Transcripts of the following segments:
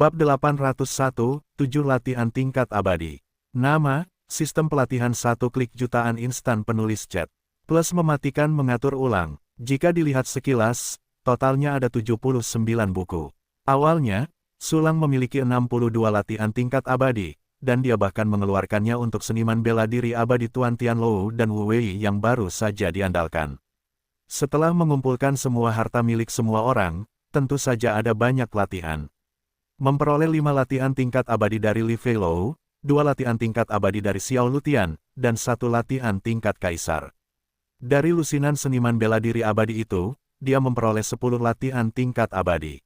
Bab 801, 7 Latihan Tingkat Abadi. Nama, Sistem Pelatihan 1 Klik Jutaan Instan Penulis Chat. Plus mematikan mengatur ulang. Jika dilihat sekilas, totalnya ada 79 buku. Awalnya, Sulang memiliki 62 latihan tingkat abadi, dan dia bahkan mengeluarkannya untuk seniman bela diri abadi Tuan Tianlou dan Wu Wei yang baru saja diandalkan. Setelah mengumpulkan semua harta milik semua orang, tentu saja ada banyak latihan. Memperoleh 5 latihan tingkat abadi dari Li Feilou, 2 latihan tingkat abadi dari Xiao Lutian, dan 1 latihan tingkat kaisar. Dari lusinan seniman bela diri abadi itu, dia memperoleh 10 latihan tingkat abadi.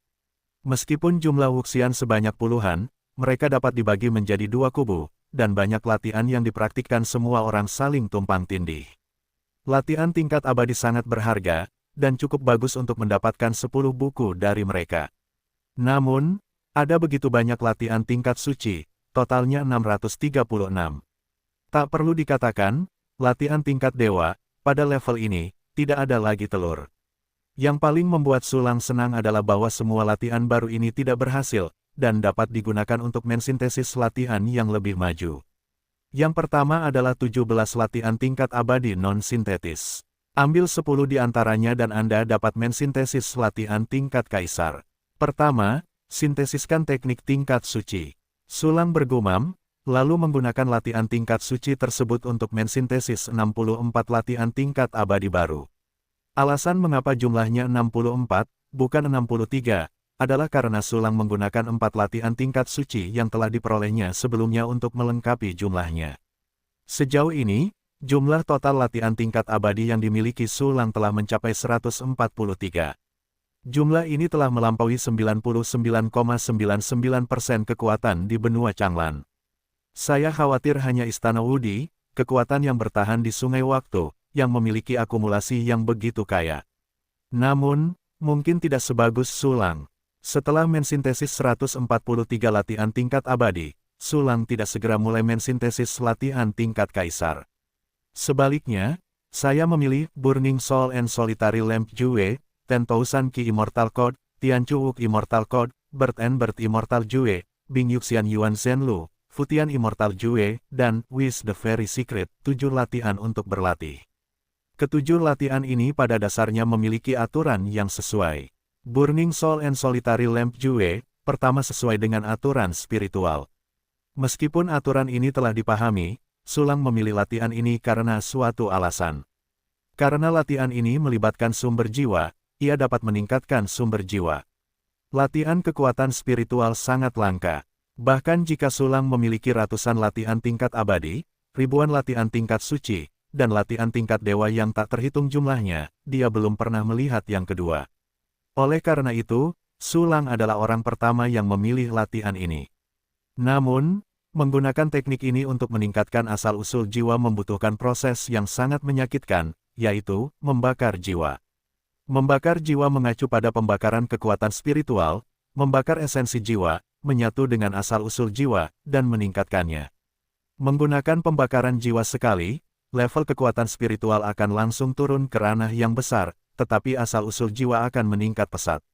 Meskipun jumlah wuxian sebanyak puluhan, mereka dapat dibagi menjadi 2 kubu, dan banyak latihan yang dipraktikkan semua orang saling tumpang tindih. Latihan tingkat abadi sangat berharga, dan cukup bagus untuk mendapatkan 10 buku dari mereka. Namun, ada begitu banyak latihan tingkat suci, totalnya 636. Tak perlu dikatakan, latihan tingkat dewa, pada level ini, tidak ada lagi telur. Yang paling membuat Sulang senang adalah bahwa semua latihan baru ini tidak berhasil, dan dapat digunakan untuk mensintesis latihan yang lebih maju. Yang pertama adalah 17 latihan tingkat abadi non-sintetis. Ambil 10 di antaranya dan Anda dapat mensintesis latihan tingkat kaisar. Pertama, sintesiskan teknik tingkat suci. Sulang bergumam, lalu menggunakan latihan tingkat suci tersebut untuk mensintesis 64 latihan tingkat abadi baru. Alasan mengapa jumlahnya 64, bukan 63, adalah karena Sulang menggunakan 4 latihan tingkat suci yang telah diperolehnya sebelumnya untuk melengkapi jumlahnya. Sejauh ini, jumlah total latihan tingkat abadi yang dimiliki Sulang telah mencapai 143. Jumlah ini telah melampaui 99,99% kekuatan di benua Changlan. Saya khawatir hanya Istana Wudi, kekuatan yang bertahan di Sungai Waktu, yang memiliki akumulasi yang begitu kaya. Namun, mungkin tidak sebagus Sulang. Setelah mensintesis 143 latihan tingkat abadi, Sulang tidak segera mulai mensintesis latihan tingkat kaisar. Sebaliknya, saya memilih Burning Soul and Solitary Lamp Jue, 10,000 Ki Immortal Code, Tianchu Wuk Immortal Code, Bird and Bird Immortal Jue, Bing Yuxian Yuan Zhenlu, Futian Immortal Jue, dan Wish the Very Secret, 7 latihan untuk berlatih. Ketujuh latihan ini pada dasarnya memiliki aturan yang sesuai. Burning Soul and Solitary Lamp Jue, pertama sesuai dengan aturan spiritual. Meskipun aturan ini telah dipahami, Sulang memilih latihan ini karena suatu alasan. Karena latihan ini melibatkan sumber jiwa, ia dapat meningkatkan sumber jiwa. Latihan kekuatan spiritual sangat langka. Bahkan jika Sulang memiliki ratusan latihan tingkat abadi, ribuan latihan tingkat suci, dan latihan tingkat dewa yang tak terhitung jumlahnya, dia belum pernah melihat yang kedua. Oleh karena itu, Sulang adalah orang pertama yang memilih latihan ini. Namun, menggunakan teknik ini untuk meningkatkan asal-usul jiwa membutuhkan proses yang sangat menyakitkan, yaitu membakar jiwa. Membakar jiwa mengacu pada pembakaran kekuatan spiritual, membakar esensi jiwa, menyatu dengan asal-usul jiwa, dan meningkatkannya. Menggunakan pembakaran jiwa sekali, level kekuatan spiritual akan langsung turun ke ranah yang besar, tetapi asal-usul jiwa akan meningkat pesat.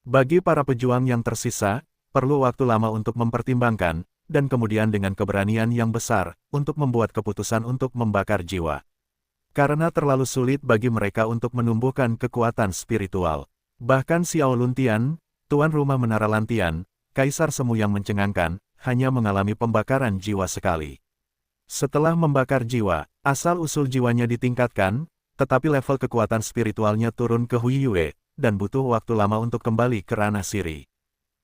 Bagi para pejuang yang tersisa, perlu waktu lama untuk mempertimbangkan, dan kemudian dengan keberanian yang besar, untuk membuat keputusan untuk membakar jiwa. Karena terlalu sulit bagi mereka untuk menumbuhkan kekuatan spiritual. Bahkan Xiao Luntian, tuan rumah Menara Lantian, Kaisar Semu yang mencengangkan, hanya mengalami pembakaran jiwa sekali. Setelah membakar jiwa, asal-usul jiwanya ditingkatkan, tetapi level kekuatan spiritualnya turun ke Huiyue, dan butuh waktu lama untuk kembali ke ranah siri.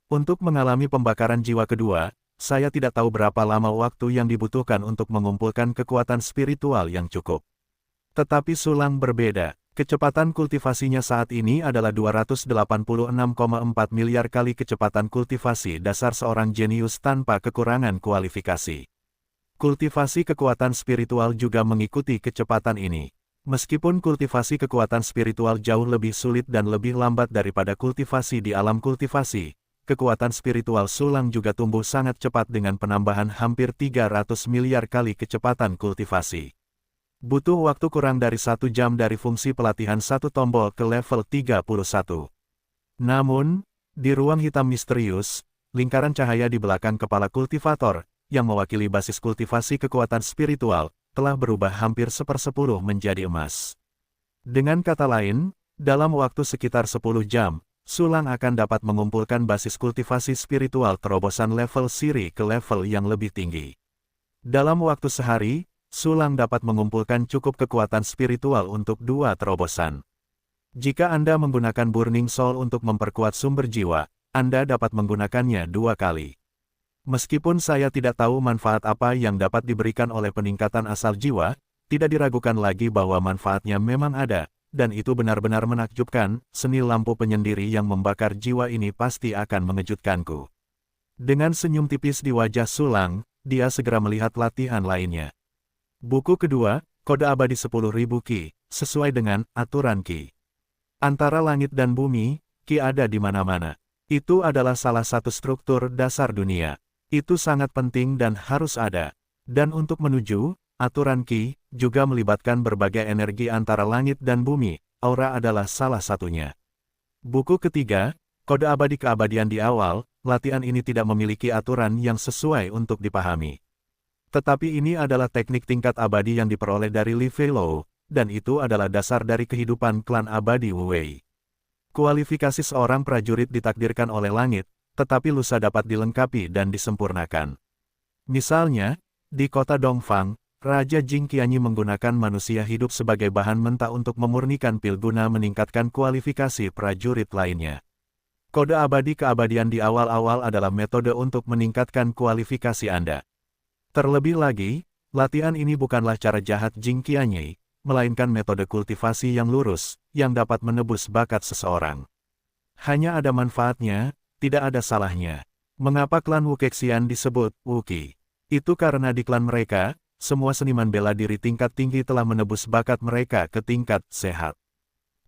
Untuk mengalami pembakaran jiwa kedua, saya tidak tahu berapa lama waktu yang dibutuhkan untuk mengumpulkan kekuatan spiritual yang cukup. Tetapi Sulang berbeda, kecepatan kultivasinya saat ini adalah 286,4 miliar kali kecepatan kultivasi dasar seorang jenius tanpa kekurangan kualifikasi. Kultivasi kekuatan spiritual juga mengikuti kecepatan ini. Meskipun kultivasi kekuatan spiritual jauh lebih sulit dan lebih lambat daripada kultivasi di alam kultivasi, kekuatan spiritual Sulang juga tumbuh sangat cepat dengan penambahan hampir 300 miliar kali kecepatan kultivasi. Butuh waktu kurang dari 1 jam dari fungsi pelatihan 1 tombol ke level 31. Namun, di ruang hitam misterius, lingkaran cahaya di belakang kepala kultivator, yang mewakili basis kultivasi kekuatan spiritual, telah berubah hampir 1/10 menjadi emas. Dengan kata lain, dalam waktu sekitar 10 jam, Sulang akan dapat mengumpulkan basis kultivasi spiritual terobosan level siri ke level yang lebih tinggi. Dalam waktu sehari, Sulang dapat mengumpulkan cukup kekuatan spiritual untuk 2 terobosan. Jika Anda menggunakan Burning Soul untuk memperkuat sumber jiwa, Anda dapat menggunakannya 2 kali. Meskipun saya tidak tahu manfaat apa yang dapat diberikan oleh peningkatan asal jiwa, tidak diragukan lagi bahwa manfaatnya memang ada, dan itu benar-benar menakjubkan. Seni lampu penyendiri yang membakar jiwa ini pasti akan mengejutkanku. Dengan senyum tipis di wajah Sulang, dia segera melihat latihan lainnya. Buku kedua, Kode Abadi 10.000 Ki, sesuai dengan aturan Ki. Antara langit dan bumi, Ki ada di mana-mana. Itu adalah salah satu struktur dasar dunia. Itu sangat penting dan harus ada. Dan untuk menuju aturan Ki, juga melibatkan berbagai energi antara langit dan bumi. Aura adalah salah satunya. Buku ketiga, Kode Abadi Keabadian di awal, latihan ini tidak memiliki aturan yang sesuai untuk dipahami. Tetapi ini adalah teknik tingkat abadi yang diperoleh dari Li Fei-Lo, dan itu adalah dasar dari kehidupan klan abadi Wu Wei. Kualifikasi seorang prajurit ditakdirkan oleh langit, tetapi lusa dapat dilengkapi dan disempurnakan. Misalnya, di kota Dongfang, Raja Jing Qianyi menggunakan manusia hidup sebagai bahan mentah untuk memurnikan pil guna meningkatkan kualifikasi prajurit lainnya. Kode abadi keabadian di awal-awal adalah metode untuk meningkatkan kualifikasi Anda. Terlebih lagi, latihan ini bukanlah cara jahat Jing Qianyi, melainkan metode kultivasi yang lurus, yang dapat menebus bakat seseorang. Hanya ada manfaatnya, tidak ada salahnya. Mengapa klan Wukexian disebut Wuki? Itu karena di klan mereka, semua seniman bela diri tingkat tinggi telah menebus bakat mereka ke tingkat sehat.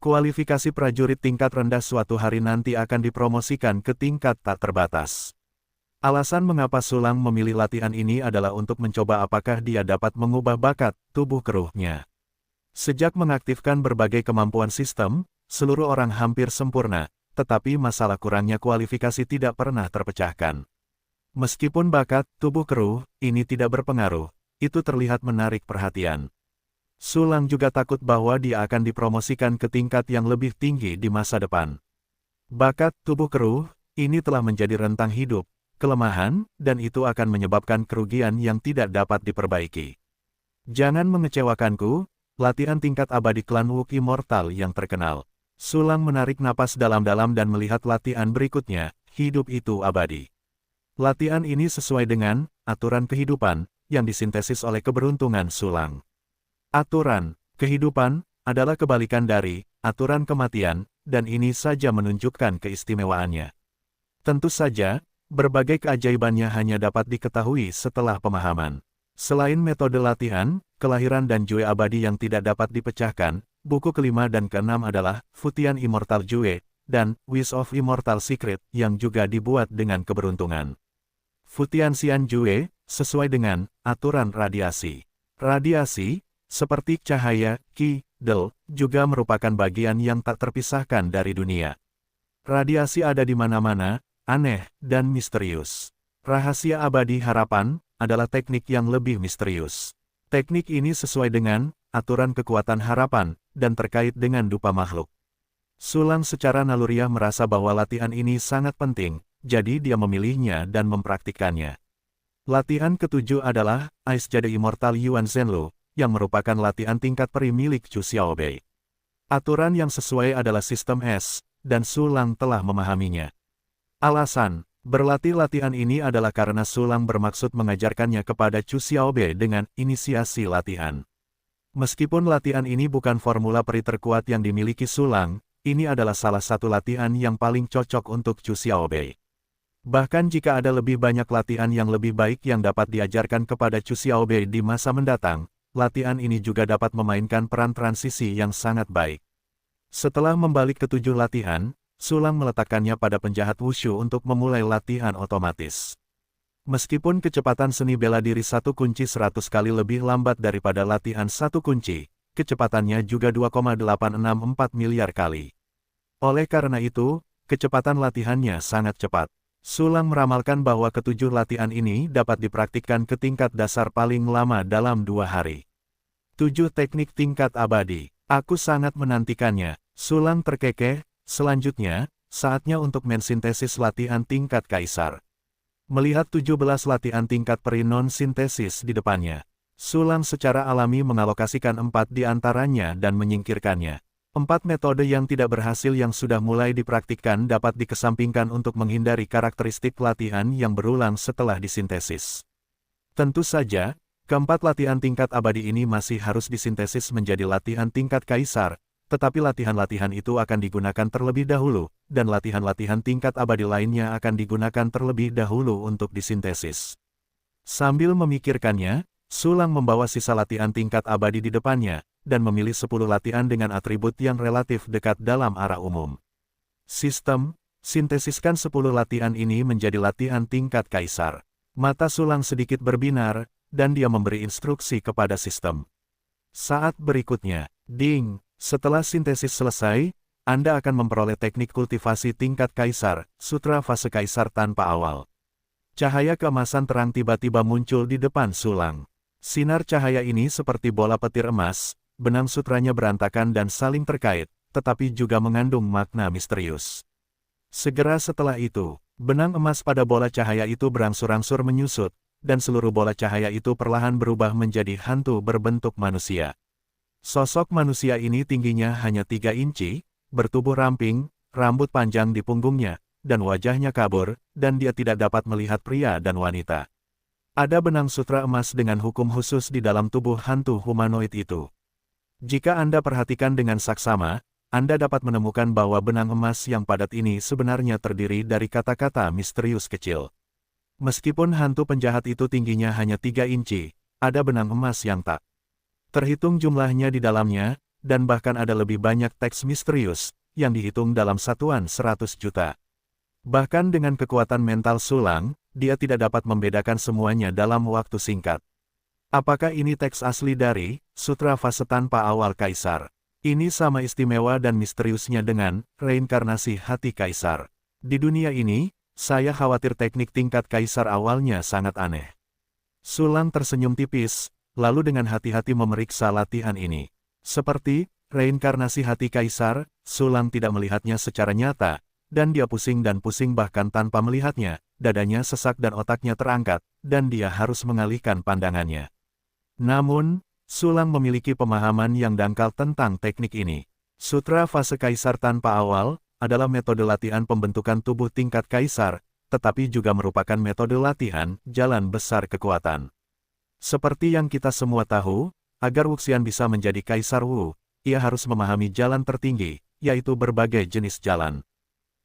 Kualifikasi prajurit tingkat rendah suatu hari nanti akan dipromosikan ke tingkat tak terbatas. Alasan mengapa Sulang memilih latihan ini adalah untuk mencoba apakah dia dapat mengubah bakat tubuh keruhnya. Sejak mengaktifkan berbagai kemampuan sistem, seluruh orang hampir sempurna, tetapi masalah kurangnya kualifikasi tidak pernah terpecahkan. Meskipun bakat tubuh keruh ini tidak berpengaruh, itu terlihat menarik perhatian. Sulang juga takut bahwa dia akan dipromosikan ke tingkat yang lebih tinggi di masa depan. Bakat tubuh keruh ini telah menjadi rentang hidup, kelemahan, dan itu akan menyebabkan kerugian yang tidak dapat diperbaiki. Jangan mengecewakanku, latihan tingkat abadi klan Wuk Immortal yang terkenal. Sulang menarik napas dalam-dalam dan melihat latihan berikutnya, hidup itu abadi. Latihan ini sesuai dengan aturan kehidupan yang disintesis oleh keberuntungan Sulang. Aturan kehidupan adalah kebalikan dari aturan kematian, dan ini saja menunjukkan keistimewaannya. Tentu saja, berbagai keajaibannya hanya dapat diketahui setelah pemahaman. Selain metode latihan, kelahiran dan jue abadi yang tidak dapat dipecahkan, buku kelima dan keenam adalah Futian Immortal Jue dan Wish of Immortal Secret yang juga dibuat dengan keberuntungan. Futian Xian Jue sesuai dengan aturan radiasi. Radiasi, seperti cahaya, Qi, Del, juga merupakan bagian yang tak terpisahkan dari dunia. Radiasi ada di mana-mana, aneh, dan misterius. Rahasia abadi harapan adalah teknik yang lebih misterius. Teknik ini sesuai dengan aturan kekuatan harapan, dan terkait dengan dupa makhluk. Sulang secara naluriah merasa bahwa latihan ini sangat penting, jadi dia memilihnya dan mempraktikkannya. Latihan ketujuh adalah Ice Jade Immortal Yuan Zhenlu, yang merupakan latihan tingkat peri milik Chu Xiaobei. Aturan yang sesuai adalah sistem S, dan Sulang telah memahaminya. Alasan berlatih latihan ini adalah karena Sulang bermaksud mengajarkannya kepada Chu Xiaobei dengan inisiasi latihan. Meskipun latihan ini bukan formula peri terkuat yang dimiliki Sulang, ini adalah salah satu latihan yang paling cocok untuk Chu Xiaobei. Bahkan jika ada lebih banyak latihan yang lebih baik yang dapat diajarkan kepada Chu Xiaobei di masa mendatang, latihan ini juga dapat memainkan peran transisi yang sangat baik. Setelah membalik ketujuh latihan, Sulang meletakkannya pada penjahat wushu untuk memulai latihan otomatis. Meskipun kecepatan seni bela diri satu kunci 100 kali lebih lambat daripada latihan satu kunci, kecepatannya juga 2,864 miliar kali. Oleh karena itu, kecepatan latihannya sangat cepat. Sulang meramalkan bahwa ketujuh latihan ini dapat dipraktikkan ke tingkat dasar paling lama dalam 2 hari. 7 teknik tingkat abadi. Aku sangat menantikannya. Sulang terkekeh. Selanjutnya, saatnya untuk mensintesis latihan tingkat kaisar. Melihat 17 latihan tingkat peri non-sintesis di depannya, Sulang secara alami mengalokasikan 4 di antaranya dan menyingkirkannya. 4 metode yang tidak berhasil yang sudah mulai dipraktikkan dapat dikesampingkan untuk menghindari karakteristik latihan yang berulang setelah disintesis. Tentu saja, keempat latihan tingkat abadi ini masih harus disintesis menjadi latihan tingkat kaisar, tetapi latihan-latihan itu akan digunakan terlebih dahulu, dan latihan-latihan tingkat abadi lainnya akan digunakan terlebih dahulu untuk disintesis. Sambil memikirkannya, Sulang membawa sisa latihan tingkat abadi di depannya, dan memilih 10 latihan dengan atribut yang relatif dekat dalam arah umum. Sistem, sintesiskan 10 latihan ini menjadi latihan tingkat kaisar. Mata Sulang sedikit berbinar, dan dia memberi instruksi kepada sistem. Saat berikutnya, ding, setelah sintesis selesai, Anda akan memperoleh teknik kultivasi tingkat kaisar, sutra fase kaisar tanpa awal. Cahaya keemasan terang tiba-tiba muncul di depan Sulang. Sinar cahaya ini seperti bola petir emas, benang sutranya berantakan dan saling terkait, tetapi juga mengandung makna misterius. Segera setelah itu, benang emas pada bola cahaya itu berangsur-angsur menyusut, dan seluruh bola cahaya itu perlahan berubah menjadi hantu berbentuk manusia. Sosok manusia ini tingginya hanya 3 inci, bertubuh ramping, rambut panjang di punggungnya, dan wajahnya kabur, dan dia tidak dapat melihat pria dan wanita. Ada benang sutra emas dengan hukum khusus di dalam tubuh hantu humanoid itu. Jika Anda perhatikan dengan saksama, Anda dapat menemukan bahwa benang emas yang padat ini sebenarnya terdiri dari kata-kata misterius kecil. Meskipun hantu penjahat itu tingginya hanya 3 inci, ada benang emas yang tak terhitung jumlahnya di dalamnya, dan bahkan ada lebih banyak teks misterius, yang dihitung dalam satuan 100 juta. Bahkan dengan kekuatan mental Sulang, dia tidak dapat membedakan semuanya dalam waktu singkat. Apakah ini teks asli dari Sutra Fase Tanpa Awal Kaisar? Ini sama istimewa dan misteriusnya dengan reinkarnasi hati Kaisar. Di dunia ini, saya khawatir teknik tingkat Kaisar awalnya sangat aneh. Sulang tersenyum tipis, lalu dengan hati-hati memeriksa latihan ini. Seperti reinkarnasi hati Kaisar, Sulang tidak melihatnya secara nyata, dan dia pusing dan pusing bahkan tanpa melihatnya, dadanya sesak dan otaknya terangkat, dan dia harus mengalihkan pandangannya. Namun, Sulang memiliki pemahaman yang dangkal tentang teknik ini. Sutra Fase Kaisar Tanpa Awal adalah metode latihan pembentukan tubuh tingkat kaisar, tetapi juga merupakan metode latihan jalan besar kekuatan. Seperti yang kita semua tahu, agar Wuxian bisa menjadi Kaisar Wu, ia harus memahami jalan tertinggi, yaitu berbagai jenis jalan.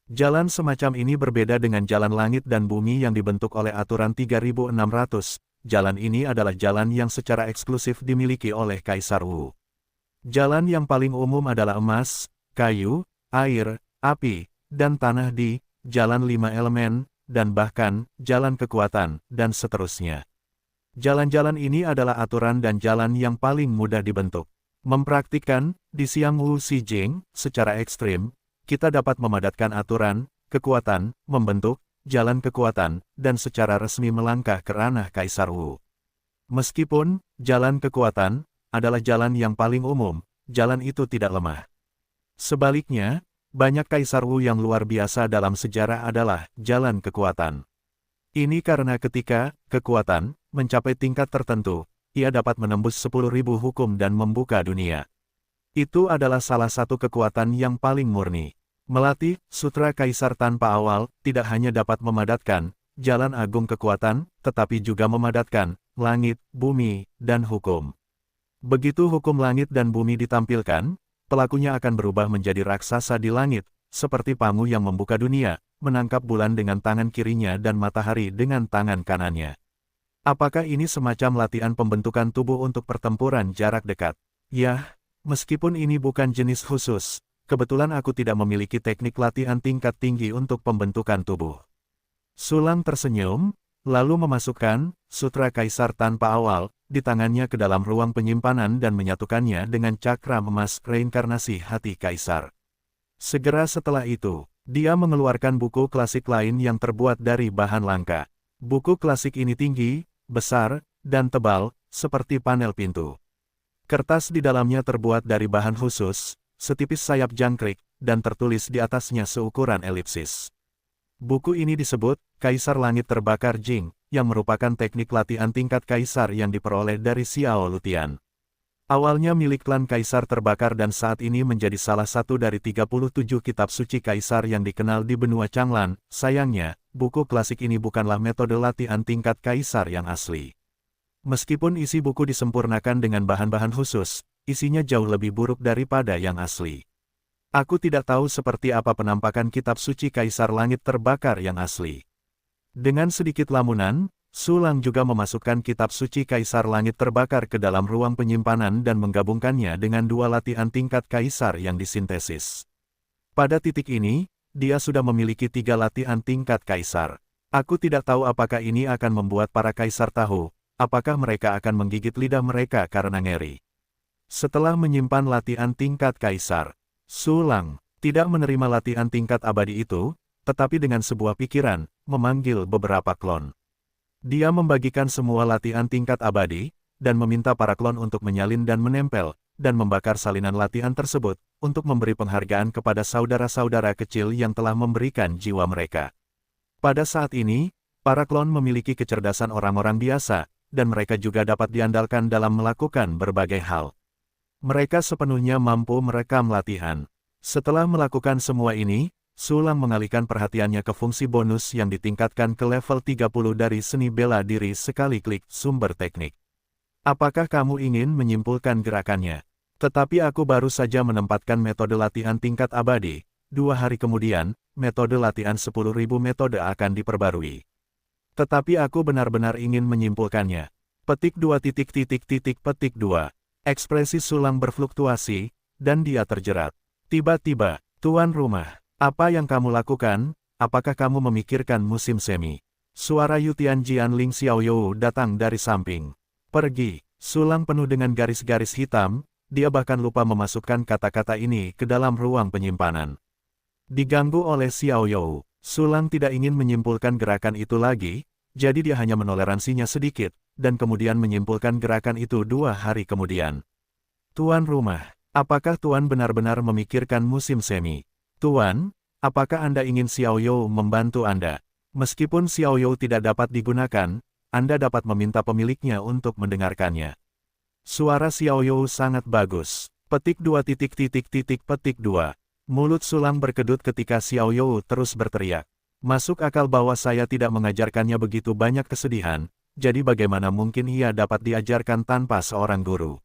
Jalan semacam ini berbeda dengan jalan langit dan bumi yang dibentuk oleh aturan 3600. Jalan ini adalah jalan yang secara eksklusif dimiliki oleh Kaisar Wu. Jalan yang paling umum adalah emas, kayu, air, api, dan tanah di jalan 5 elemen, dan bahkan jalan kekuatan, dan seterusnya. Jalan-jalan ini adalah aturan dan jalan yang paling mudah dibentuk. Mempraktikkan di Siang Wu Si Jing secara ekstrim, kita dapat memadatkan aturan, kekuatan, membentuk, jalan kekuatan, dan secara resmi melangkah ke ranah Kaisar Wu. Meskipun, jalan kekuatan adalah jalan yang paling umum, jalan itu tidak lemah. Sebaliknya, banyak Kaisar Wu yang luar biasa dalam sejarah adalah jalan kekuatan. Ini karena ketika kekuatan mencapai tingkat tertentu, ia dapat menembus 10.000 hukum dan membuka dunia. Itu adalah salah satu kekuatan yang paling murni. Melatih Sutra Kaisar Tanpa Awal tidak hanya dapat memadatkan jalan agung kekuatan, tetapi juga memadatkan langit, bumi, dan hukum. Begitu hukum langit dan bumi ditampilkan, pelakunya akan berubah menjadi raksasa di langit, seperti Pangu yang membuka dunia, menangkap bulan dengan tangan kirinya dan matahari dengan tangan kanannya. Apakah ini semacam latihan pembentukan tubuh untuk pertempuran jarak dekat? Yah, meskipun ini bukan jenis khusus, kebetulan aku tidak memiliki teknik latihan tingkat tinggi untuk pembentukan tubuh. Sulang tersenyum, lalu memasukkan Sutra Kaisar Tanpa Awal di tangannya ke dalam ruang penyimpanan dan menyatukannya dengan cakram emas reinkarnasi hati Kaisar. Segera setelah itu, Dia mengeluarkan buku klasik lain yang terbuat dari bahan langka. Buku klasik ini tinggi, besar, dan tebal, seperti panel pintu. Kertas di dalamnya terbuat dari bahan khusus, setipis sayap jangkrik, dan tertulis di atasnya seukuran elipsis. Buku ini disebut Kaisar Langit Terbakar Jing, yang merupakan teknik latihan tingkat kaisar yang diperoleh dari Xiao Lutian. Awalnya milik klan Kaisar Terbakar dan saat ini menjadi salah satu dari 37 kitab suci kaisar yang dikenal di benua Changlan. Sayangnya, buku klasik ini bukanlah metode latihan tingkat kaisar yang asli. Meskipun isi buku disempurnakan dengan bahan-bahan khusus, isinya jauh lebih buruk daripada yang asli. Aku tidak tahu seperti apa penampakan kitab suci Kaisar Langit Terbakar yang asli. Dengan sedikit lamunan, Su Lang juga memasukkan kitab suci Kaisar Langit Terbakar ke dalam ruang penyimpanan dan menggabungkannya dengan dua latihan tingkat kaisar yang disintesis. Pada titik ini, dia sudah memiliki 3 latihan tingkat kaisar. Aku tidak tahu apakah ini akan membuat para kaisar tahu, apakah mereka akan menggigit lidah mereka karena ngeri. Setelah menyimpan latihan tingkat kaisar, Su Lang tidak menerima latihan tingkat abadi itu, tetapi dengan sebuah pikiran, memanggil beberapa klon. Dia membagikan semua latihan tingkat abadi, dan meminta para klon untuk menyalin dan menempel, dan membakar salinan latihan tersebut, untuk memberi penghargaan kepada saudara-saudara kecil yang telah memberikan jiwa mereka. Pada saat ini, para klon memiliki kecerdasan orang-orang biasa, dan mereka juga dapat diandalkan dalam melakukan berbagai hal. Mereka sepenuhnya mampu merekam latihan. Setelah melakukan semua ini, Su Lang mengalihkan perhatiannya ke fungsi bonus yang ditingkatkan ke level 30 dari seni bela diri sekali klik sumber teknik. Apakah kamu ingin menyimpulkan gerakannya? Tetapi aku baru saja menempatkan metode latihan tingkat abadi. 2 hari kemudian, metode latihan 10.000 metode akan diperbarui. Tetapi aku benar-benar ingin menyimpulkannya. Petik 2 petik 2. Ekspresi Su Lang berfluktuasi, dan dia terjerat. Tiba-tiba, tuan rumah. Apa yang kamu lakukan? Apakah kamu memikirkan musim semi? Suara Yutian Jian Ling Xiaoyou datang dari samping. Pergi. Su Lang penuh dengan garis-garis hitam, dia bahkan lupa memasukkan kata-kata ini ke dalam ruang penyimpanan. Diganggu oleh Xiaoyou, Su Lang tidak ingin menyimpulkan gerakan itu lagi, jadi dia hanya menoleransinya sedikit, dan kemudian menyimpulkan gerakan itu 2 hari kemudian. Tuan rumah, apakah Tuan benar-benar memikirkan musim semi? Tuan, apakah Anda ingin Xiaoyou membantu Anda? Meskipun Xiaoyou tidak dapat digunakan, Anda dapat meminta pemiliknya untuk mendengarkannya. Suara Xiaoyou sangat bagus. Petik 2 petik 2. Mulut Su Lang berkedut ketika Xiaoyou terus berteriak. Masuk akal bahwa saya tidak mengajarkannya begitu banyak kesedihan, jadi bagaimana mungkin ia dapat diajarkan tanpa seorang guru?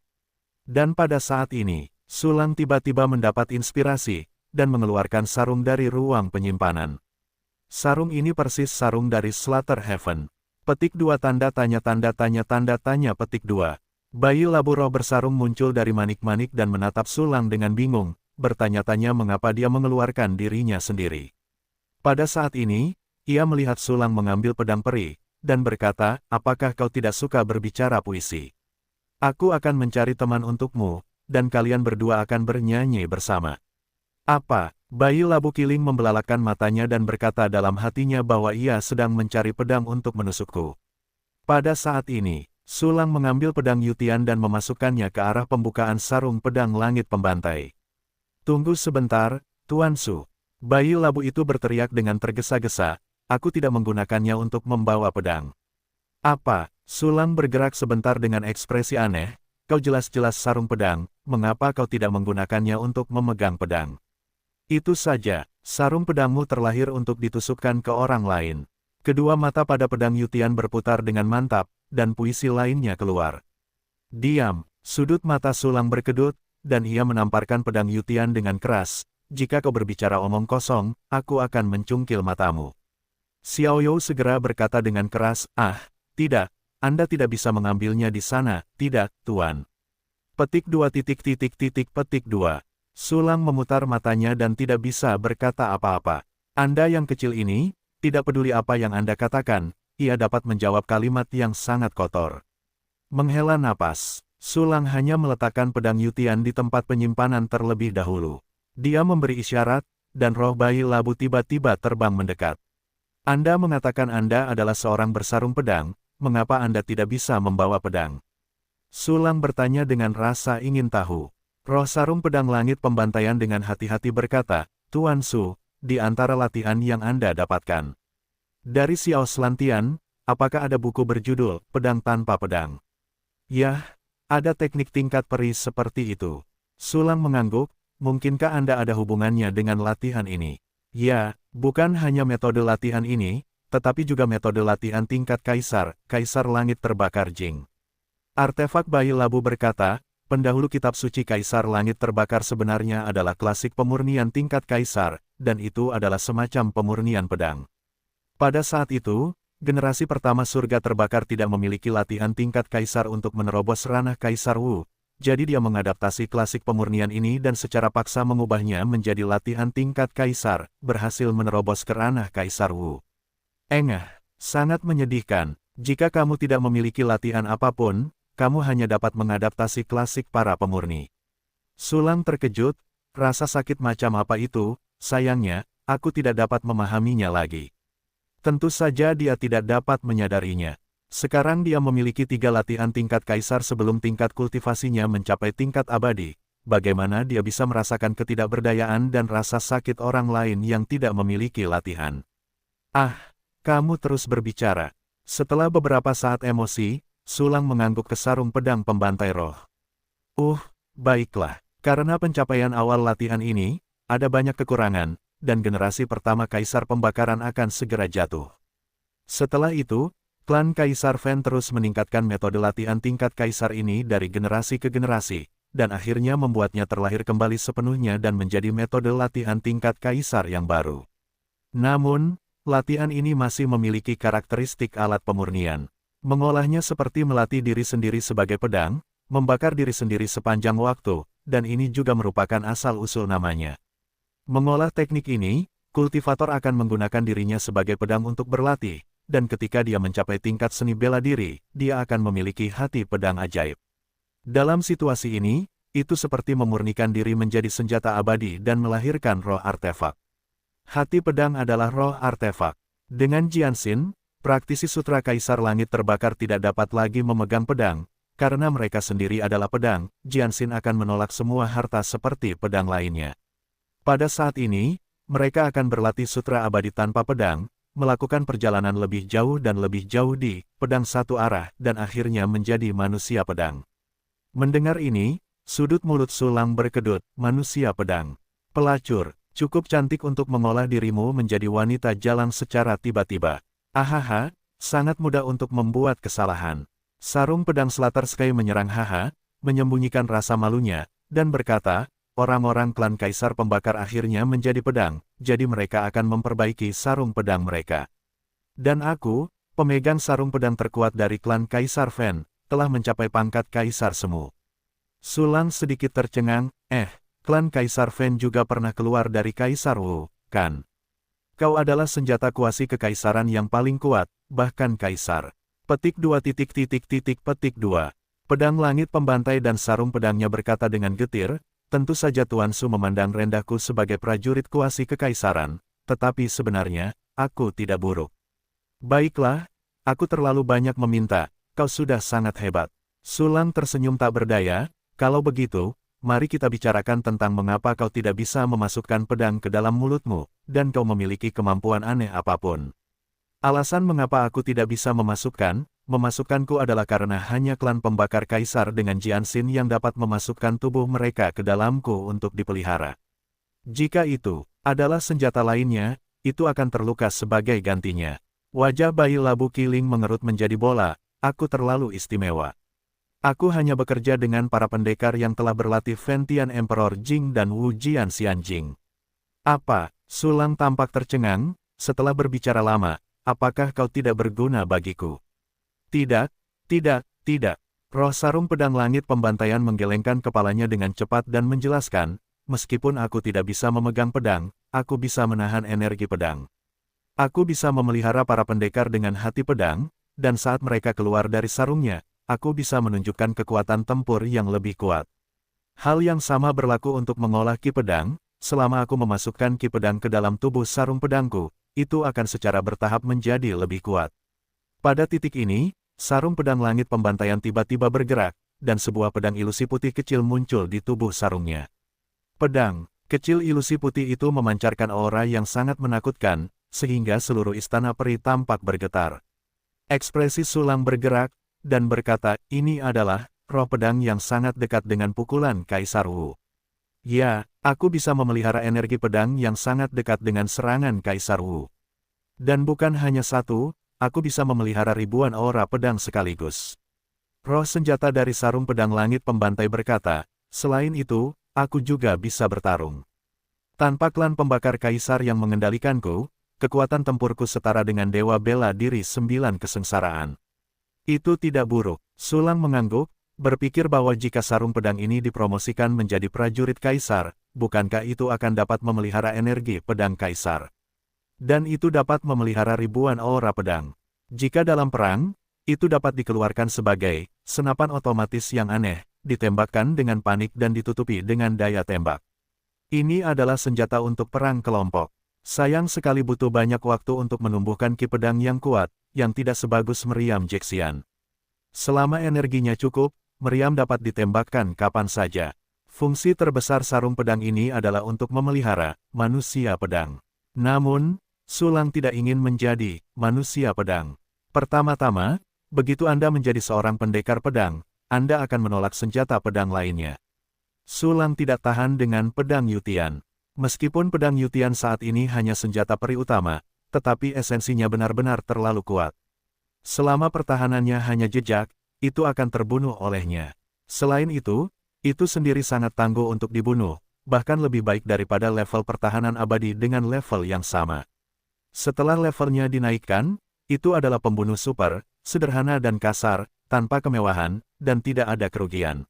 Dan pada saat ini, Su Lang tiba-tiba mendapat inspirasi, dan mengeluarkan sarung dari ruang penyimpanan. Sarung ini persis sarung dari Slaughter Heaven. Petik 2 tanda tanya petik 2. Bayi labu roh bersarung muncul dari manik-manik dan menatap Su Lang dengan bingung, bertanya-tanya mengapa dia mengeluarkan dirinya sendiri. Pada saat ini, ia melihat Su Lang mengambil pedang peri, dan berkata, apakah kau tidak suka berbicara puisi? Aku akan mencari teman untukmu, dan kalian berdua akan bernyanyi bersama. Apa? Bayi labu kiling membelalakan matanya dan berkata dalam hatinya bahwa ia sedang mencari pedang untuk menusukku. Pada saat ini, Su Lang mengambil pedang Yutian dan memasukkannya ke arah pembukaan sarung pedang langit pembantai. Tunggu sebentar, Tuan Su. Bayi labu itu berteriak dengan tergesa-gesa, aku tidak menggunakannya untuk membawa pedang. Apa? Su Lang bergerak sebentar dengan ekspresi aneh, kau jelas-jelas sarung pedang, mengapa kau tidak menggunakannya untuk memegang pedang? Itu saja, sarung pedangmu terlahir untuk ditusukkan ke orang lain. Kedua mata pada pedang Yutian berputar dengan mantap, dan puisi lainnya keluar. Diam, sudut mata Su Lang berkedut, dan ia menamparkan pedang Yutian dengan keras, jika kau berbicara omong kosong, aku akan mencungkil matamu. Xiaoyou segera berkata dengan keras, tidak, Anda tidak bisa mengambilnya di sana, tidak, Tuan. Petik 2 petik 2. Su Lang memutar matanya dan tidak bisa berkata apa-apa. Anda yang kecil ini, tidak peduli apa yang Anda katakan, ia dapat menjawab kalimat yang sangat kotor. Menghela napas, Su Lang hanya meletakkan pedang Yutian di tempat penyimpanan terlebih dahulu. Dia memberi isyarat, dan roh bayi labu tiba-tiba terbang mendekat. Anda mengatakan Anda adalah seorang bersarung pedang, mengapa Anda tidak bisa membawa pedang? Sulang bertanya dengan rasa ingin tahu. Roh sarung pedang langit pembantaian dengan hati-hati berkata, Tuan Su, di antara latihan yang Anda dapatkan dari Xiao Slantian, apakah ada buku berjudul Pedang Tanpa Pedang? Yah, ada teknik tingkat peri seperti itu. Sulang mengangguk, mungkinkah Anda ada hubungannya dengan latihan ini? Ya, bukan hanya metode latihan ini, tetapi juga metode latihan tingkat Kaisar Langit Terbakar Jing. Artefak bayi labu berkata, pendahulu kitab suci Kaisar Langit Terbakar sebenarnya adalah klasik pemurnian tingkat Kaisar, dan itu adalah semacam pemurnian pedang. Pada saat itu, generasi pertama surga terbakar tidak memiliki latihan tingkat Kaisar untuk menerobos ranah Kaisar Wu, jadi dia mengadaptasi klasik pemurnian ini dan secara paksa mengubahnya menjadi latihan tingkat Kaisar, berhasil menerobos ke ranah Kaisar Wu. Engah, sangat menyedihkan, jika kamu tidak memiliki latihan apapun, kamu hanya dapat mengadaptasi klasik para pemurni. Sulang terkejut, rasa sakit macam apa itu, sayangnya, aku tidak dapat memahaminya lagi. Tentu saja dia tidak dapat menyadarinya. Sekarang dia memiliki 3 latihan tingkat Kaisar sebelum tingkat kultivasinya mencapai tingkat abadi. Bagaimana dia bisa merasakan ketidakberdayaan dan rasa sakit orang lain yang tidak memiliki latihan? Ah, kamu terus berbicara. Setelah beberapa saat emosi, Sulang mengangguk ke sarung pedang pembantai roh. Baiklah. Karena pencapaian awal latihan ini, ada banyak kekurangan, dan generasi pertama Kaisar Pembakaran akan segera jatuh. Setelah itu, klan Kaisar Fen terus meningkatkan metode latihan tingkat Kaisar ini dari generasi ke generasi, dan akhirnya membuatnya terlahir kembali sepenuhnya dan menjadi metode latihan tingkat Kaisar yang baru. Namun, latihan ini masih memiliki karakteristik alat pemurnian. Mengolahnya seperti melatih diri sendiri sebagai pedang, membakar diri sendiri sepanjang waktu, dan ini juga merupakan asal-usul namanya. Mengolah teknik ini, kultivator akan menggunakan dirinya sebagai pedang untuk berlatih, dan ketika dia mencapai tingkat seni bela diri, dia akan memiliki hati pedang ajaib. Dalam situasi ini, itu seperti memurnikan diri menjadi senjata abadi dan melahirkan roh artefak. Hati pedang adalah roh artefak. Dengan Jianxin, praktisi sutra Kaisar Langit Terbakar tidak dapat lagi memegang pedang, karena mereka sendiri adalah pedang, Jianxin akan menolak semua harta seperti pedang lainnya. Pada saat ini, mereka akan berlatih sutra abadi tanpa pedang, melakukan perjalanan lebih jauh dan lebih jauh di pedang satu arah dan akhirnya menjadi manusia pedang. Mendengar ini, sudut mulut Sulang berkedut, manusia pedang. Pelacur, cukup cantik untuk mengolah dirimu menjadi wanita jalan secara tiba-tiba. Ahaha, sangat mudah untuk membuat kesalahan. Sarung pedang Slatersky menyerang Haha, menyembunyikan rasa malunya, dan berkata, orang-orang klan Kaisar Pembakar akhirnya menjadi pedang, jadi mereka akan memperbaiki sarung pedang mereka. Dan aku, pemegang sarung pedang terkuat dari klan Kaisar Fen, telah mencapai pangkat Kaisar Semu. Sulang sedikit tercengang, klan Kaisar Fen juga pernah keluar dari Kaisar Wu, kan? Kau adalah senjata kuasi kekaisaran yang paling kuat, bahkan Kaisar. Petik 2. Pedang langit pembantai dan sarung pedangnya berkata dengan getir, tentu saja Tuan Su memandang rendahku sebagai prajurit kuasi kekaisaran, tetapi sebenarnya, aku tidak buruk. Baiklah, aku terlalu banyak meminta, kau sudah sangat hebat. Sulang tersenyum tak berdaya, kalau begitu, mari kita bicarakan tentang mengapa kau tidak bisa memasukkan pedang ke dalam mulutmu, dan kau memiliki kemampuan aneh apapun. Alasan mengapa aku tidak bisa memasukkanku adalah karena hanya klan pembakar Kaisar dengan Jianxin yang dapat memasukkan tubuh mereka ke dalamku untuk dipelihara. Jika itu adalah senjata lainnya, itu akan terluka sebagai gantinya. Wajah bayi labu Kiling mengerut menjadi bola, aku terlalu istimewa. Aku hanya bekerja dengan para pendekar yang telah berlatih Fentian Emperor Jing dan Wu Jian Xianjing. Apa? Sulang tampak tercengang, setelah berbicara lama, apakah kau tidak berguna bagiku? Tidak. Roh sarung pedang langit pembantaian menggelengkan kepalanya dengan cepat dan menjelaskan, meskipun aku tidak bisa memegang pedang, aku bisa menahan energi pedang. Aku bisa memelihara para pendekar dengan hati pedang, dan saat mereka keluar dari sarungnya, aku bisa menunjukkan kekuatan tempur yang lebih kuat. Hal yang sama berlaku untuk mengolah ki pedang, selama aku memasukkan ki pedang ke dalam tubuh sarung pedangku, itu akan secara bertahap menjadi lebih kuat. Pada titik ini, sarung pedang langit pembantaian tiba-tiba bergerak, dan sebuah pedang ilusi putih kecil muncul di tubuh sarungnya. Pedang kecil ilusi putih itu memancarkan aura yang sangat menakutkan, sehingga seluruh istana peri tampak bergetar. Ekspresi Sulang bergerak, dan berkata, ini adalah roh pedang yang sangat dekat dengan pukulan Kaisar Wu. Ya, aku bisa memelihara energi pedang yang sangat dekat dengan serangan Kaisar Wu. Dan bukan hanya satu, aku bisa memelihara ribuan aura pedang sekaligus. Roh senjata dari sarung pedang langit pembantai berkata, selain itu, aku juga bisa bertarung. Tanpa klan pembakar Kaisar yang mengendalikanku, kekuatan tempurku setara dengan dewa bela diri 9 kesengsaraan. Itu tidak buruk. Sulang mengangguk, berpikir bahwa jika sarung pedang ini dipromosikan menjadi prajurit Kaisar, bukankah itu akan dapat memelihara energi pedang Kaisar? Dan itu dapat memelihara ribuan aura pedang. Jika dalam perang, itu dapat dikeluarkan sebagai senapan otomatis yang aneh, ditembakkan dengan panik dan ditutupi dengan daya tembak. Ini adalah senjata untuk perang kelompok. Sayang sekali butuh banyak waktu untuk menumbuhkan ki pedang yang kuat, yang tidak sebagus meriam Jexian. Selama energinya cukup, meriam dapat ditembakkan kapan saja. Fungsi terbesar sarung pedang ini adalah untuk memelihara manusia pedang. Namun, Sulang tidak ingin menjadi manusia pedang. Pertama-tama, begitu Anda menjadi seorang pendekar pedang, Anda akan menolak senjata pedang lainnya. Sulang tidak tahan dengan pedang Yutian. Meskipun pedang Yutian saat ini hanya senjata peri utama, tetapi esensinya benar-benar terlalu kuat. Selama pertahanannya hanya jejak, itu akan terbunuh olehnya. Selain itu sendiri sangat tangguh untuk dibunuh, bahkan lebih baik daripada level pertahanan abadi dengan level yang sama. Setelah levelnya dinaikkan, itu adalah pembunuh super, sederhana dan kasar, tanpa kemewahan, dan tidak ada kerugian.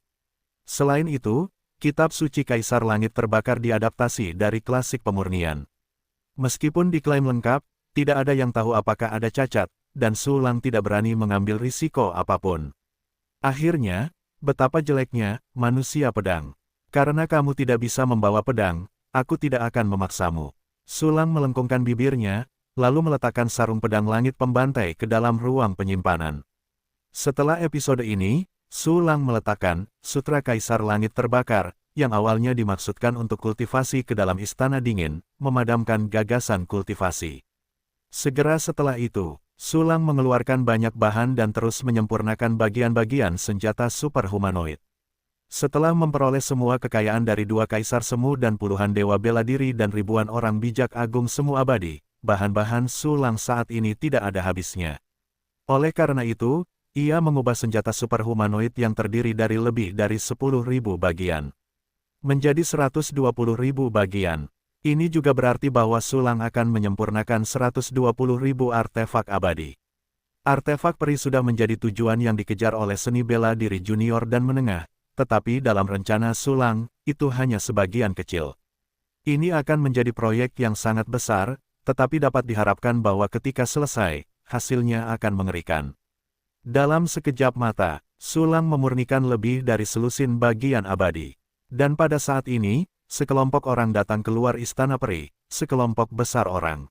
Selain itu, Kitab Suci Kaisar Langit terbakar diadaptasi dari klasik pemurnian. Meskipun diklaim lengkap, tidak ada yang tahu apakah ada cacat, dan Sulang tidak berani mengambil risiko apapun. Akhirnya, betapa jeleknya manusia pedang. Karena kamu tidak bisa membawa pedang, aku tidak akan memaksamu. Sulang melengkungkan bibirnya, lalu meletakkan sarung pedang langit pembantai ke dalam ruang penyimpanan. Setelah episode ini, Sulang meletakkan Sutra Kaisar Langit Terbakar, yang awalnya dimaksudkan untuk kultivasi ke dalam Istana Dingin, memadamkan gagasan kultivasi. Segera setelah itu, Sulang mengeluarkan banyak bahan dan terus menyempurnakan bagian-bagian senjata superhumanoid. Setelah memperoleh semua kekayaan dari 2 kaisar semu dan puluhan dewa bela diri dan ribuan orang bijak agung semu abadi, bahan-bahan Sulang saat ini tidak ada habisnya. Oleh karena itu, ia mengubah senjata superhumanoid yang terdiri dari lebih dari 10.000 bagian menjadi 120.000 bagian. Ini juga berarti bahwa Sulang akan menyempurnakan 120.000 artefak abadi. Artefak peri sudah menjadi tujuan yang dikejar oleh seni bela diri junior dan menengah, tetapi dalam rencana Sulang, itu hanya sebagian kecil. Ini akan menjadi proyek yang sangat besar, tetapi dapat diharapkan bahwa ketika selesai, hasilnya akan mengerikan. Dalam sekejap mata, Sulang memurnikan lebih dari selusin bagian abadi. Dan pada saat ini, sekelompok orang datang keluar istana peri, sekelompok besar orang.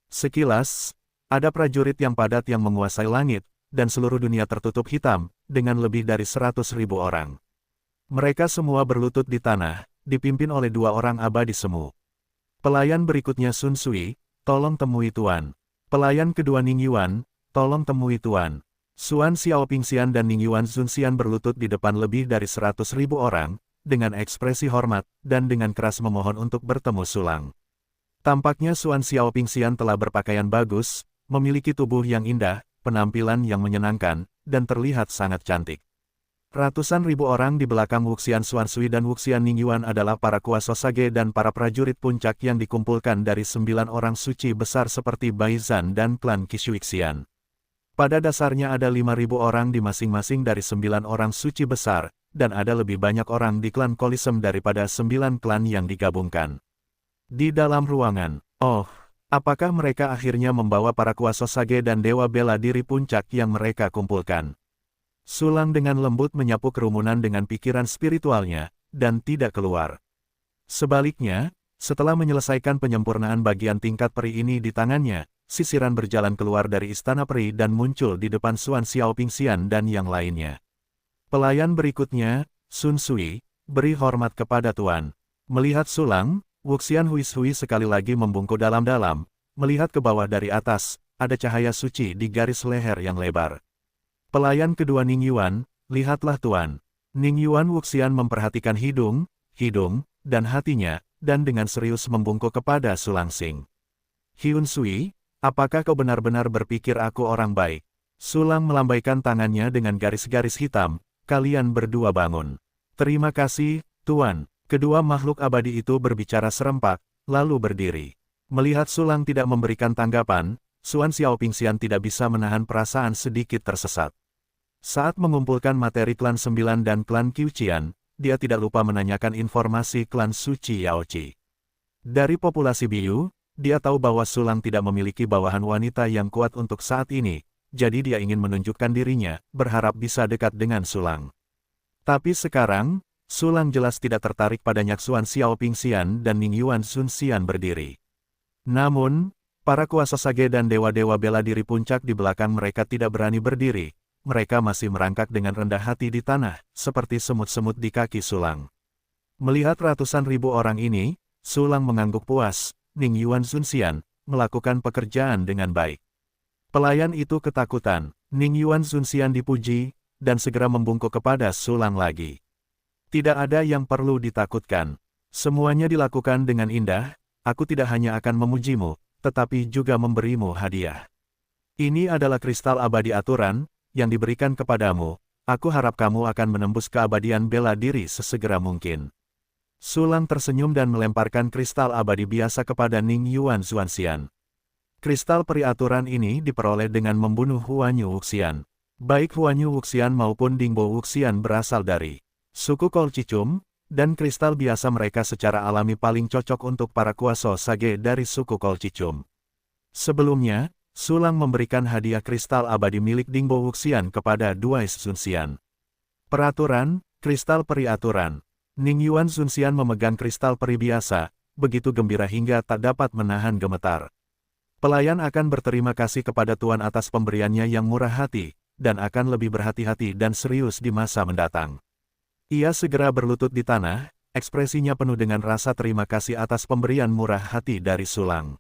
Sekilas, ada prajurit yang padat yang menguasai langit, dan seluruh dunia tertutup hitam, dengan lebih dari 100.000 orang. Mereka semua berlutut di tanah, dipimpin oleh 2 orang abadi semu. Pelayan berikutnya Sun Sui, tolong temui Tuan. Pelayan kedua Ning Yuan, tolong temui Tuan. Suan Xiaopingxian dan Ning Yuan Zunxian berlutut di depan lebih dari 100.000 orang, dengan ekspresi hormat, dan dengan keras memohon untuk bertemu Sulang. Tampaknya Suan Xiaopingxian telah berpakaian bagus, memiliki tubuh yang indah, penampilan yang menyenangkan, dan terlihat sangat cantik. Ratusan ribu orang di belakang Wuxian Suan Sui dan Wuxian Ning Yuan adalah para kuasa Sage dan para prajurit puncak yang dikumpulkan dari 9 orang suci besar seperti Bai Zhan dan klan Qishuixian. Pada dasarnya ada 5.000 orang di masing-masing dari 9 orang suci besar, dan ada lebih banyak orang di klan Kolisem daripada 9 klan yang digabungkan. Di dalam ruangan, apakah mereka akhirnya membawa para kuasa Sage dan dewa bela diri puncak yang mereka kumpulkan? Sulang dengan lembut menyapu kerumunan dengan pikiran spiritualnya, dan tidak keluar. Sebaliknya, Setelah menyelesaikan penyempurnaan bagian tingkat peri ini di tangannya, sisiran berjalan keluar dari istana peri dan muncul di depan Suan Xiaopingxian dan yang lainnya. Pelayan berikutnya, Sun Sui, beri hormat kepada Tuan. Melihat Sulang, Wuxian Huishui sekali lagi membungkuk dalam-dalam, melihat ke bawah dari atas, ada cahaya suci di garis leher yang lebar. Pelayan kedua Ning Yuan, lihatlah Tuan. Ning Yuan Wuxian memperhatikan hidung, dan hatinya, dan dengan serius membungkuk kepada Sulangsing. Hyun Sui, apakah kau benar-benar berpikir aku orang baik? Sulang melambaikan tangannya dengan garis-garis hitam, kalian berdua bangun. Terima kasih, Tuan. Kedua makhluk abadi itu berbicara serempak, lalu berdiri. Melihat Sulang tidak memberikan tanggapan, Suan Xiaopingxian tidak bisa menahan perasaan sedikit tersesat. Saat mengumpulkan materi klan 9 dan klan Qiuqian, dia tidak lupa menanyakan informasi klan Suci Yaoqi. Dari populasi Biyu, dia tahu bahwa Sulang tidak memiliki bawahan wanita yang kuat untuk saat ini, jadi dia ingin menunjukkan dirinya, berharap bisa dekat dengan Sulang. Tapi sekarang, Sulang jelas tidak tertarik padanya. Suan Xiaopingxian dan Ning Yuan Sun Xian berdiri. Namun, para kuasa sage dan dewa-dewa bela diri puncak di belakang mereka tidak berani berdiri. Mereka masih merangkak dengan rendah hati di tanah, seperti semut-semut di kaki Sulang. Melihat ratusan ribu orang ini, Sulang mengangguk puas. Ning Yuan Sun Xian melakukan pekerjaan dengan baik. Pelayan itu ketakutan. Ning Yuan Sun Xian dipuji, dan segera membungkuk kepada Sulang lagi. Tidak ada yang perlu ditakutkan. Semuanya dilakukan dengan indah. Aku tidak hanya akan memujimu, tetapi juga memberimu hadiah. Ini adalah kristal abadi aturan yang diberikan kepadamu. Aku harap kamu akan menembus keabadian bela diri sesegera mungkin. Sulang tersenyum dan melemparkan kristal abadi biasa kepada Ning Yuan Xuanxian. Kristal peri aturan ini diperoleh dengan membunuh Huanyu Wuxian. Baik Huanyu Wuxian maupun Dingbo Wuxian berasal dari suku Kolchicum, dan kristal biasa mereka secara alami paling cocok untuk para kuasa sage dari suku Kolchicum. Sebelumnya, Sulang memberikan hadiah kristal abadi milik Dingbo Wuxian kepada Duai Sunxian. Peraturan, kristal peri aturan. Ning Yuan Sunxian memegang kristal peri biasa, begitu gembira hingga tak dapat menahan gemetar. Pelayan akan berterima kasih kepada Tuan atas pemberiannya yang murah hati, dan akan lebih berhati-hati dan serius di masa mendatang. Ia segera berlutut di tanah, ekspresinya penuh dengan rasa terima kasih atas pemberian murah hati dari Sulang.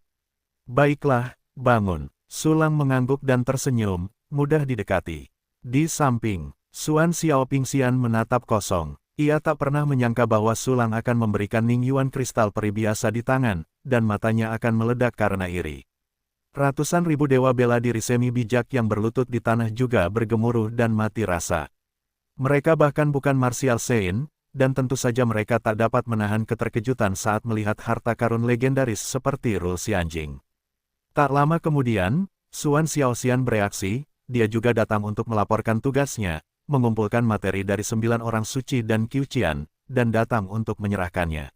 Baiklah, bangun. Sulang mengangguk dan tersenyum, mudah didekati. Di samping, Suan Xiaopingxian menatap kosong. Ia tak pernah menyangka bahwa Sulang akan memberikan Ning Yuan kristal peri biasa di tangan, dan matanya akan meledak karena iri. Ratusan ribu dewa bela diri semi bijak yang berlutut di tanah juga bergemuruh dan mati rasa. Mereka bahkan bukan martial saint, dan tentu saja mereka tak dapat menahan keterkejutan saat melihat harta karun legendaris seperti Rul Xianjing. Tak lama kemudian, Suan Xiaoxian bereaksi, dia juga datang untuk melaporkan tugasnya, mengumpulkan materi dari 9 orang suci dan Qiuqian, dan datang untuk menyerahkannya.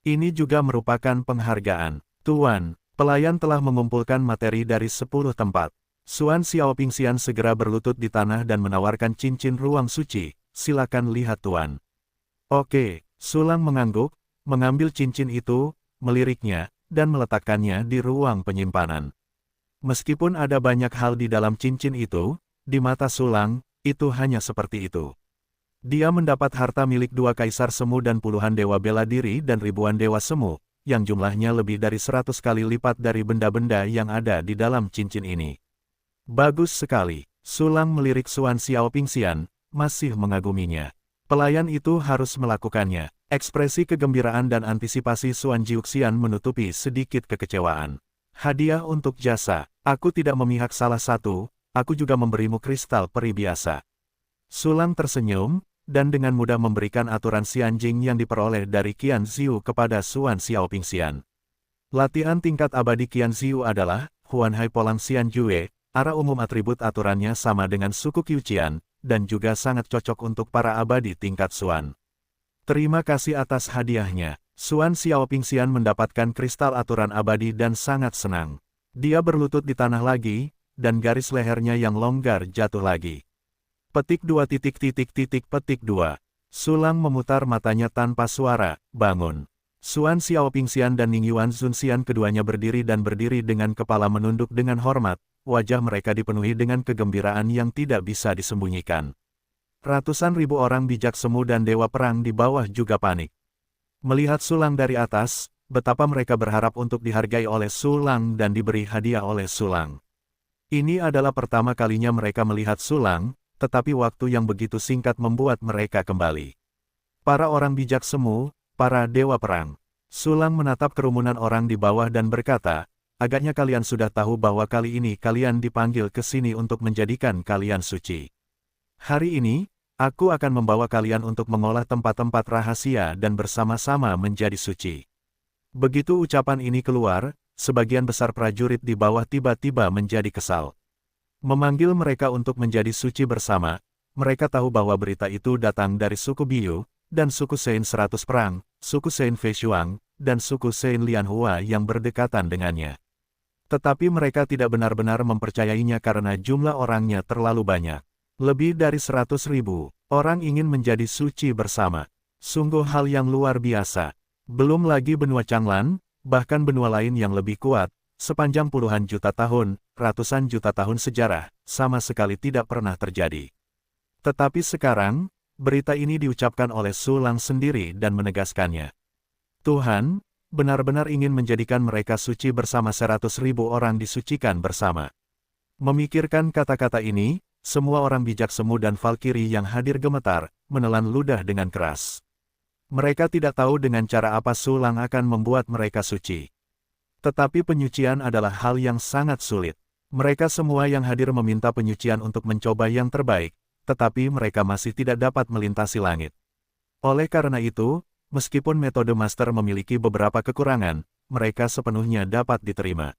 Ini juga merupakan penghargaan. Tuan, pelayan telah mengumpulkan materi dari 10 tempat. Suan Xiaopingxian segera berlutut di tanah dan menawarkan cincin ruang suci, silakan lihat Tuan. Oke, Sulang mengangguk, mengambil cincin itu, meliriknya, dan meletakkannya di ruang penyimpanan. Meskipun ada banyak hal di dalam cincin itu, di mata Sulang, itu hanya seperti itu. Dia mendapat harta milik 2 kaisar semu dan puluhan dewa bela diri dan ribuan dewa semu, yang jumlahnya lebih dari 100 kali lipat dari benda-benda yang ada di dalam cincin ini. Bagus sekali, Sulang melirik Suan Xiaopingxian, masih mengaguminya. Pelayan itu harus melakukannya. Ekspresi kegembiraan dan antisipasi Suan Jiuxian menutupi sedikit kekecewaan. Hadiah untuk jasa, aku tidak memihak salah satu, aku juga memberimu kristal peri biasa. Sulang tersenyum, dan dengan mudah memberikan aturan Xianjing yang diperoleh dari Qian Ziyu kepada Suan Xiaopingxian. Latihan tingkat abadi Qian Ziyu adalah, Huanhai Polang Xianjue, arah umum atribut aturannya sama dengan suku Qiuqian, dan juga sangat cocok untuk para abadi tingkat Suan. Terima kasih atas hadiahnya. Suan Xiaopingxian mendapatkan kristal aturan abadi dan sangat senang. Dia berlutut di tanah lagi, dan garis lehernya yang longgar jatuh lagi. Petik 2 Sulang memutar matanya tanpa suara, bangun. Suan Xiaopingxian dan Ning Yuan Zunxian keduanya berdiri dengan kepala menunduk dengan hormat, wajah mereka dipenuhi dengan kegembiraan yang tidak bisa disembunyikan. Ratusan ribu orang bijak semu dan dewa perang di bawah juga panik. Melihat Sulang dari atas, betapa mereka berharap untuk dihargai oleh Sulang dan diberi hadiah oleh Sulang. Ini adalah pertama kalinya mereka melihat Sulang, tetapi waktu yang begitu singkat membuat mereka kembali. Para orang bijak semu, para dewa perang. Sulang menatap kerumunan orang di bawah dan berkata, agaknya kalian sudah tahu bahwa kali ini kalian dipanggil ke sini untuk menjadikan kalian suci. Hari ini, aku akan membawa kalian untuk mengolah tempat-tempat rahasia dan bersama-sama menjadi suci. Begitu ucapan ini keluar, sebagian besar prajurit di bawah tiba-tiba menjadi kesal. Memanggil mereka untuk menjadi suci bersama, mereka tahu bahwa berita itu datang dari suku Biu, dan suku Sein 100 perang, suku Sein Feishuang, dan suku Sein Lianhua yang berdekatan dengannya. Tetapi mereka tidak benar-benar mempercayainya karena jumlah orangnya terlalu banyak. Lebih dari 100.000 orang ingin menjadi suci bersama. Sungguh hal yang luar biasa. Belum lagi benua Changlan, bahkan benua lain yang lebih kuat, sepanjang puluhan juta tahun, ratusan juta tahun sejarah, sama sekali tidak pernah terjadi. Tetapi sekarang, berita ini diucapkan oleh Sulang sendiri dan menegaskannya. Tuhan, benar-benar ingin menjadikan mereka suci bersama 100.000 orang disucikan bersama. Memikirkan kata-kata ini, semua orang bijak semu dan Valkyrie yang hadir gemetar, menelan ludah dengan keras. Mereka tidak tahu dengan cara apa Sulang akan membuat mereka suci. Tetapi penyucian adalah hal yang sangat sulit. Mereka semua yang hadir meminta penyucian untuk mencoba yang terbaik, tetapi mereka masih tidak dapat melintasi langit. Oleh karena itu, meskipun metode master memiliki beberapa kekurangan, mereka sepenuhnya dapat diterima.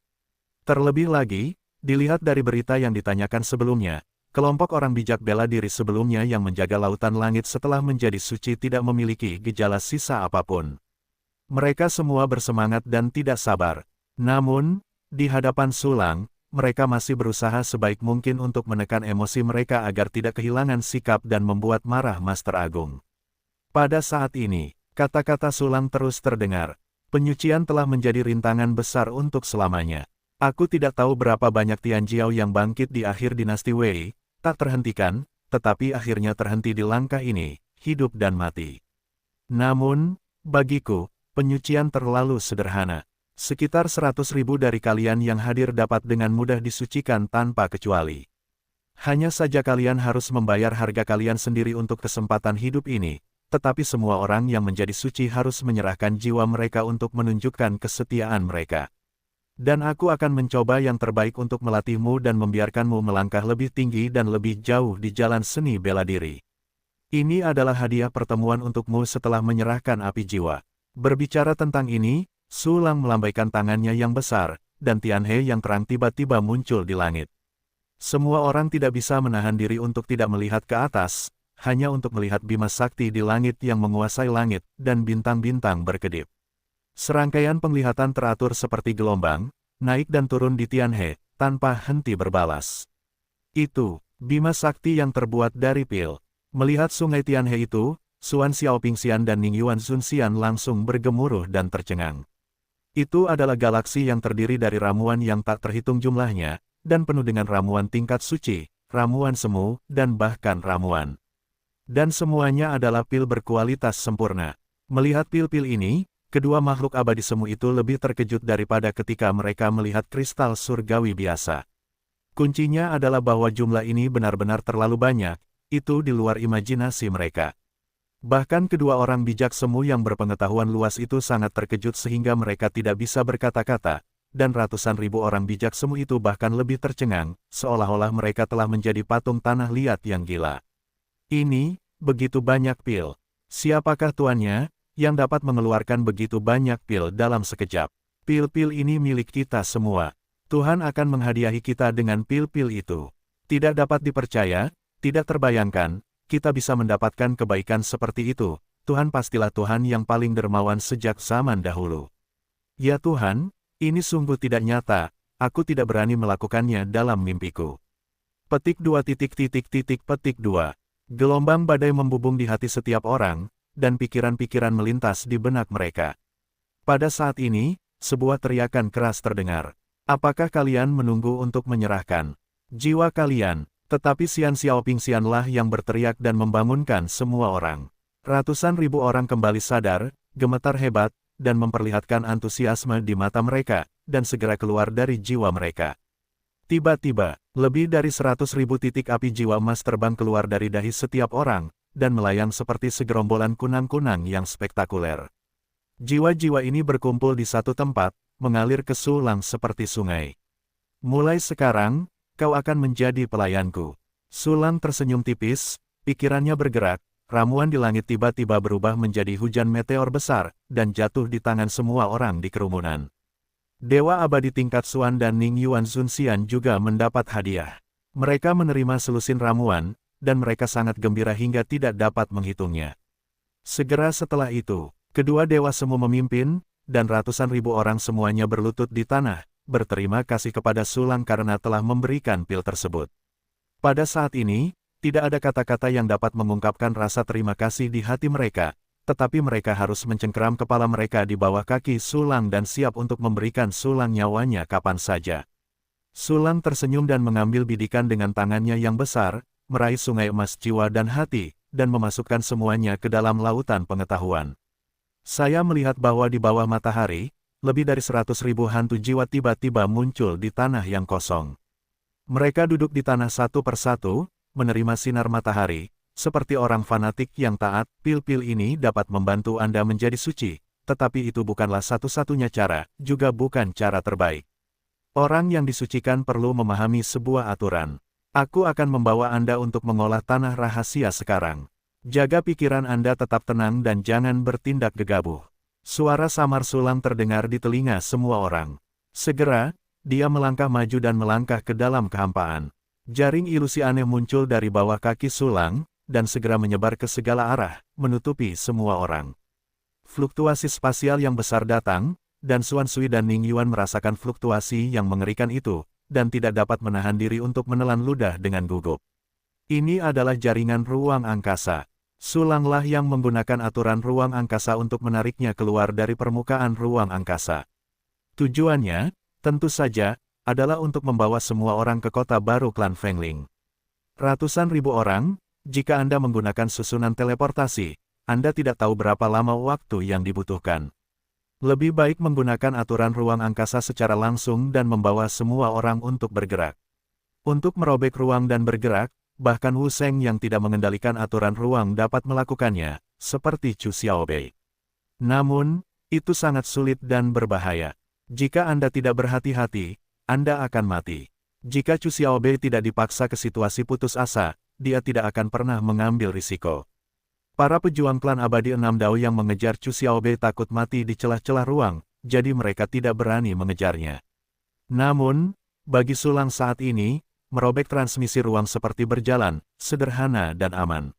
Terlebih lagi, dilihat dari berita yang ditanyakan sebelumnya, kelompok orang bijak bela diri sebelumnya yang menjaga lautan langit setelah menjadi suci tidak memiliki gejala sisa apapun. Mereka semua bersemangat dan tidak sabar. Namun, di hadapan Sulang, mereka masih berusaha sebaik mungkin untuk menekan emosi mereka agar tidak kehilangan sikap dan membuat marah Master Agung. Pada saat ini, kata-kata Sulang terus terdengar. Penyucian telah menjadi rintangan besar untuk selamanya. Aku tidak tahu berapa banyak Tianjiao yang bangkit di akhir dinasti Wei, tak terhentikan, tetapi akhirnya terhenti di langkah ini, hidup dan mati. Namun, bagiku, penyucian terlalu sederhana. Sekitar 100.000 dari kalian yang hadir dapat dengan mudah disucikan tanpa kecuali. Hanya saja kalian harus membayar harga kalian sendiri untuk kesempatan hidup ini, tetapi semua orang yang menjadi suci harus menyerahkan jiwa mereka untuk menunjukkan kesetiaan mereka. Dan aku akan mencoba yang terbaik untuk melatihmu dan membiarkanmu melangkah lebih tinggi dan lebih jauh di jalan seni bela diri. Ini adalah hadiah pertemuan untukmu setelah menyerahkan api jiwa. Berbicara tentang ini, Sulang melambaikan tangannya yang besar, dan Tianhe yang terang tiba-tiba muncul di langit. Semua orang tidak bisa menahan diri untuk tidak melihat ke atas, hanya untuk melihat Bima Sakti di langit yang menguasai langit, dan bintang-bintang berkedip. Serangkaian penglihatan teratur seperti gelombang, naik dan turun di Tianhe, tanpa henti berbalas. Itu, Bima Sakti yang terbuat dari pil. Melihat sungai Tianhe itu, Suan Xiaopingxian dan Ning Yuan Zunxian langsung bergemuruh dan tercengang. Itu adalah galaksi yang terdiri dari ramuan yang tak terhitung jumlahnya, dan penuh dengan ramuan tingkat suci, ramuan semu, dan bahkan ramuan. Dan semuanya adalah pil berkualitas sempurna. Melihat pil-pil ini, kedua makhluk abadi semu itu lebih terkejut daripada ketika mereka melihat kristal surgawi biasa. Kuncinya adalah bahwa jumlah ini benar-benar terlalu banyak, itu di luar imajinasi mereka. Bahkan kedua orang bijak semu yang berpengetahuan luas itu sangat terkejut sehingga mereka tidak bisa berkata-kata, dan ratusan ribu orang bijak semu itu bahkan lebih tercengang, seolah-olah mereka telah menjadi patung tanah liat yang gila. Ini, begitu banyak pil. Siapakah tuannya, yang dapat mengeluarkan begitu banyak pil dalam sekejap? Pil-pil ini milik kita semua. Tuhan akan menghadiahi kita dengan pil-pil itu. Tidak dapat dipercaya, tidak terbayangkan, kita bisa mendapatkan kebaikan seperti itu. Tuhan pastilah Tuhan yang paling dermawan sejak zaman dahulu. Ya Tuhan, ini sungguh tidak nyata, aku tidak berani melakukannya dalam mimpiku. Petik 2. Gelombang badai membubung di hati setiap orang, dan pikiran-pikiran melintas di benak mereka. Pada saat ini, sebuah teriakan keras terdengar. Apakah kalian menunggu untuk menyerahkan jiwa kalian? Tetapi Xian Xiaoping Xianlah yang berteriak dan membangunkan semua orang. Ratusan ribu orang kembali sadar, gemetar hebat, dan memperlihatkan antusiasme di mata mereka, dan segera keluar dari jiwa mereka. Tiba-tiba, lebih dari 100.000 titik api jiwa emas terbang keluar dari dahi setiap orang, dan melayang seperti segerombolan kunang-kunang yang spektakuler. Jiwa-jiwa ini berkumpul di satu tempat, mengalir ke Sulang seperti sungai. Mulai sekarang, kau akan menjadi pelayanku. Sulang tersenyum tipis, pikirannya bergerak, ramuan di langit tiba-tiba berubah menjadi hujan meteor besar, dan jatuh di tangan semua orang di kerumunan. Dewa abadi tingkat Xuan dan Ning Yuan Zunxian juga mendapat hadiah. Mereka menerima selusin ramuan, dan mereka sangat gembira hingga tidak dapat menghitungnya. Segera setelah itu, kedua dewa semu memimpin, dan ratusan ribu orang semuanya berlutut di tanah, berterima kasih kepada Sulang karena telah memberikan pil tersebut. Pada saat ini, tidak ada kata-kata yang dapat mengungkapkan rasa terima kasih di hati mereka, tetapi mereka harus mencengkeram kepala mereka di bawah kaki Sulang dan siap untuk memberikan Sulang nyawanya kapan saja. Sulang tersenyum dan mengambil bidikan dengan tangannya yang besar, meraih sungai emas jiwa dan hati, dan memasukkan semuanya ke dalam lautan pengetahuan. Saya melihat bahwa di bawah matahari, lebih dari 100.000 hantu jiwa tiba-tiba muncul di tanah yang kosong. Mereka duduk di tanah satu persatu, menerima sinar matahari. Seperti orang fanatik yang taat, pil-pil ini dapat membantu Anda menjadi suci, tetapi itu bukanlah satu-satunya cara, juga bukan cara terbaik. Orang yang disucikan perlu memahami sebuah aturan. Aku akan membawa Anda untuk mengolah tanah rahasia sekarang. Jaga pikiran Anda tetap tenang dan jangan bertindak gegabah. Suara samar Sulang terdengar di telinga semua orang. Segera, dia melangkah maju dan melangkah ke dalam kehampaan. Jaring ilusi aneh muncul dari bawah kaki Sulang, dan segera menyebar ke segala arah, menutupi semua orang. Fluktuasi spasial yang besar datang, dan Xuan Sui dan Ning Yuan merasakan fluktuasi yang mengerikan itu, dan tidak dapat menahan diri untuk menelan ludah dengan gugup. Ini adalah jaringan ruang angkasa. Sulanglah yang menggunakan aturan ruang angkasa untuk menariknya keluar dari permukaan ruang angkasa. Tujuannya, tentu saja, adalah untuk membawa semua orang ke kota baru klan Fengling. Ratusan ribu orang. Jika Anda menggunakan susunan teleportasi, Anda tidak tahu berapa lama waktu yang dibutuhkan. Lebih baik menggunakan aturan ruang angkasa secara langsung dan membawa semua orang untuk bergerak. Untuk merobek ruang dan bergerak, bahkan Wu Sheng yang tidak mengendalikan aturan ruang dapat melakukannya, seperti Chu Xiaobei. Namun, itu sangat sulit dan berbahaya. Jika Anda tidak berhati-hati, Anda akan mati. Jika Chu Xiaobei tidak dipaksa ke situasi putus asa, dia tidak akan pernah mengambil risiko. Para pejuang klan abadi 6 Dao yang mengejar Chu Xiaobei takut mati di celah-celah ruang, jadi mereka tidak berani mengejarnya. Namun, bagi Sulang saat ini, merobek transmisi ruang seperti berjalan, sederhana dan aman.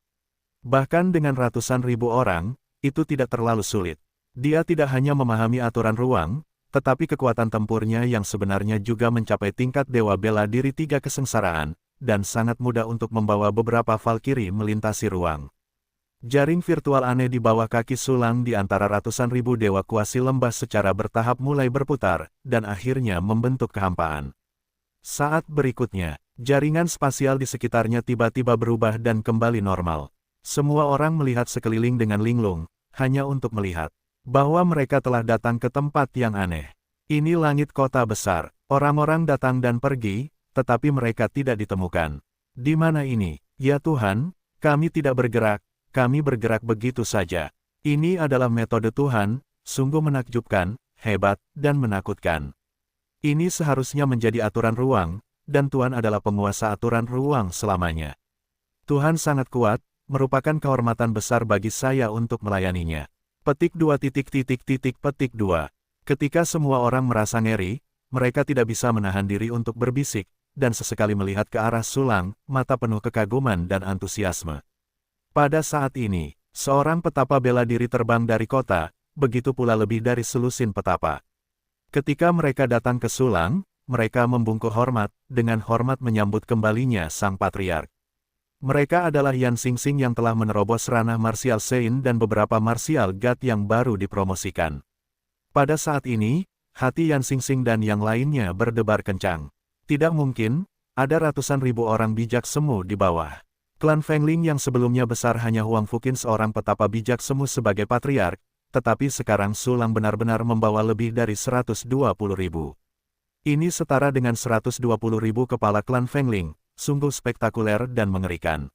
Bahkan dengan ratusan ribu orang, itu tidak terlalu sulit. Dia tidak hanya memahami aturan ruang, tetapi kekuatan tempurnya yang sebenarnya juga mencapai tingkat Dewa Bela Diri 3 kesengsaraan, dan sangat mudah untuk membawa beberapa Valkyrie melintasi ruang. Jaring virtual aneh di bawah kaki Sulang di antara ratusan ribu dewa kuasi lembah secara bertahap mulai berputar, dan akhirnya membentuk kehampaan. Saat berikutnya, jaringan spasial di sekitarnya tiba-tiba berubah dan kembali normal. Semua orang melihat sekeliling dengan linglung, hanya untuk melihat bahwa mereka telah datang ke tempat yang aneh. Ini langit kota besar, orang-orang datang dan pergi, tetapi mereka tidak ditemukan. Di mana ini? Ya Tuhan, kami tidak bergerak, kami bergerak begitu saja. Ini adalah metode Tuhan, sungguh menakjubkan, hebat, dan menakutkan. Ini seharusnya menjadi aturan ruang, dan Tuhan adalah penguasa aturan ruang selamanya. Tuhan sangat kuat, merupakan kehormatan besar bagi saya untuk melayaninya. Petik 2. Petik 2. Ketika semua orang merasa ngeri, mereka tidak bisa menahan diri untuk berbisik, dan sesekali melihat ke arah Sulang, mata penuh kekaguman dan antusiasme. Pada saat ini, seorang petapa bela diri terbang dari kota, begitu pula lebih dari selusin petapa. Ketika mereka datang ke Sulang, mereka membungkuk hormat, dengan hormat menyambut kembalinya sang patriark. Mereka adalah Yan Xingxing yang telah menerobos ranah martial Sein dan beberapa martial god yang baru dipromosikan. Pada saat ini, hati Yan Xingxing dan yang lainnya berdebar kencang. Tidak mungkin, ada ratusan ribu orang bijak semu di bawah. Klan Fengling yang sebelumnya besar hanya Huang Fuqin seorang petapa bijak semu sebagai patriark, tetapi sekarang Sulang benar-benar membawa lebih dari 120 ribu. Ini setara dengan 120 ribu kepala klan Fengling, sungguh spektakuler dan mengerikan.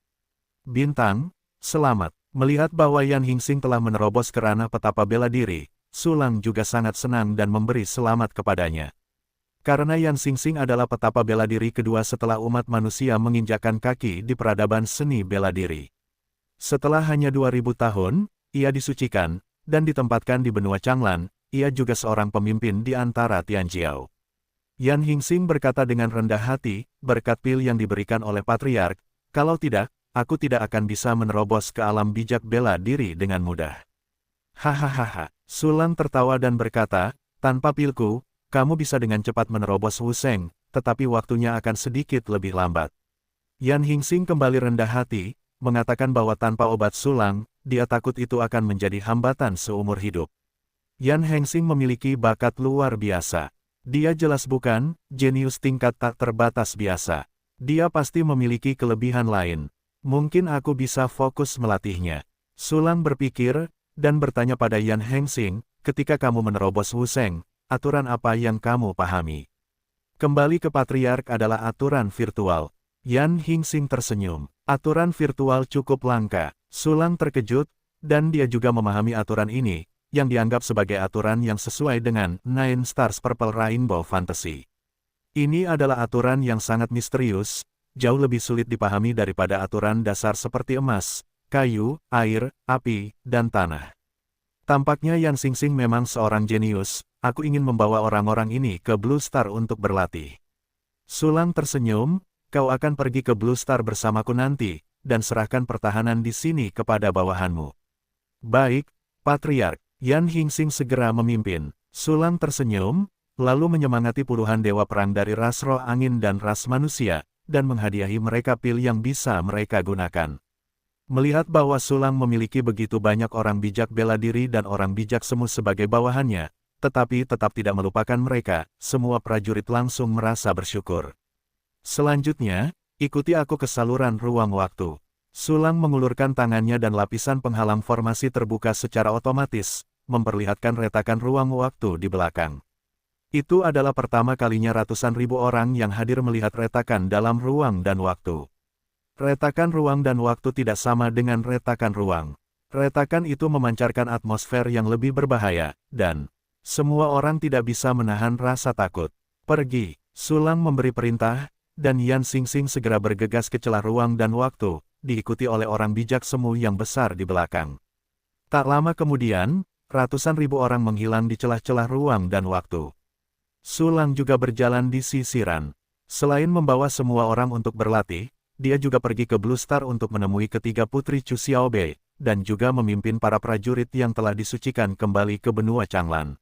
Bintang, selamat. Melihat bahwa Yan Xingxing telah menerobos ke ranah petapa bela diri, Sulang juga sangat senang dan memberi selamat kepadanya. Karena Yan Xingxing adalah petapa bela diri kedua setelah umat manusia menginjakkan kaki di peradaban seni bela diri. Setelah hanya 2000 tahun, ia disucikan, dan ditempatkan di benua Changlan, ia juga seorang pemimpin di antara Tianjiao. Yan Xingxing berkata dengan rendah hati, berkat pil yang diberikan oleh Patriark, kalau tidak, aku tidak akan bisa menerobos ke alam bijak bela diri dengan mudah. Hahaha, Sulang tertawa dan berkata, tanpa pilku, kamu bisa dengan cepat menerobos Wu Sheng, tetapi waktunya akan sedikit lebih lambat. Yan Xingxing kembali rendah hati, mengatakan bahwa tanpa obat Sulang, dia takut itu akan menjadi hambatan seumur hidup. Yan Xingxing memiliki bakat luar biasa. Dia jelas bukan jenius tingkat tak terbatas biasa. Dia pasti memiliki kelebihan lain. Mungkin aku bisa fokus melatihnya. Sulang berpikir, dan bertanya pada Yan Xingxing, ketika kamu menerobos Wu Sheng, aturan apa yang kamu pahami? Kembali ke Patriark adalah aturan virtual. Yan Xingxing tersenyum. Aturan virtual cukup langka. Sulang terkejut, dan dia juga memahami aturan ini, yang dianggap sebagai aturan yang sesuai dengan Nine Stars Purple Rainbow Fantasy. Ini adalah aturan yang sangat misterius, jauh lebih sulit dipahami daripada aturan dasar seperti emas, kayu, air, api, dan tanah. Tampaknya Yan Xingxing memang seorang jenius, aku ingin membawa orang-orang ini ke Blue Star untuk berlatih. Sulang tersenyum, kau akan pergi ke Blue Star bersamaku nanti, dan serahkan pertahanan di sini kepada bawahanmu. Baik, Patriark. Yan Xingxing segera memimpin. Sulang tersenyum, lalu menyemangati puluhan dewa perang dari ras roh angin dan ras manusia, dan menghadiahi mereka pil yang bisa mereka gunakan. Melihat bahwa Sulang memiliki begitu banyak orang bijak bela diri dan orang bijak semu sebagai bawahannya, tetapi tetap tidak melupakan mereka, semua prajurit langsung merasa bersyukur. Selanjutnya, ikuti aku ke saluran ruang waktu. Sulang mengulurkan tangannya dan lapisan penghalang formasi terbuka secara otomatis, memperlihatkan retakan ruang waktu di belakang. Itu adalah pertama kalinya ratusan ribu orang yang hadir melihat retakan dalam ruang dan waktu. Retakan ruang dan waktu tidak sama dengan retakan ruang. Retakan itu memancarkan atmosfer yang lebih berbahaya, dan semua orang tidak bisa menahan rasa takut. Pergi, Sulang memberi perintah, dan Yan Xingxing segera bergegas ke celah ruang dan waktu, diikuti oleh orang bijak semu yang besar di belakang. Tak lama kemudian, ratusan ribu orang menghilang di celah-celah ruang dan waktu. Sulang juga berjalan di sisiran. Selain membawa semua orang untuk berlatih, dia juga pergi ke Blue Star untuk menemui ketiga putri Chu Xiaobei, dan juga memimpin para prajurit yang telah disucikan kembali ke benua Changlan.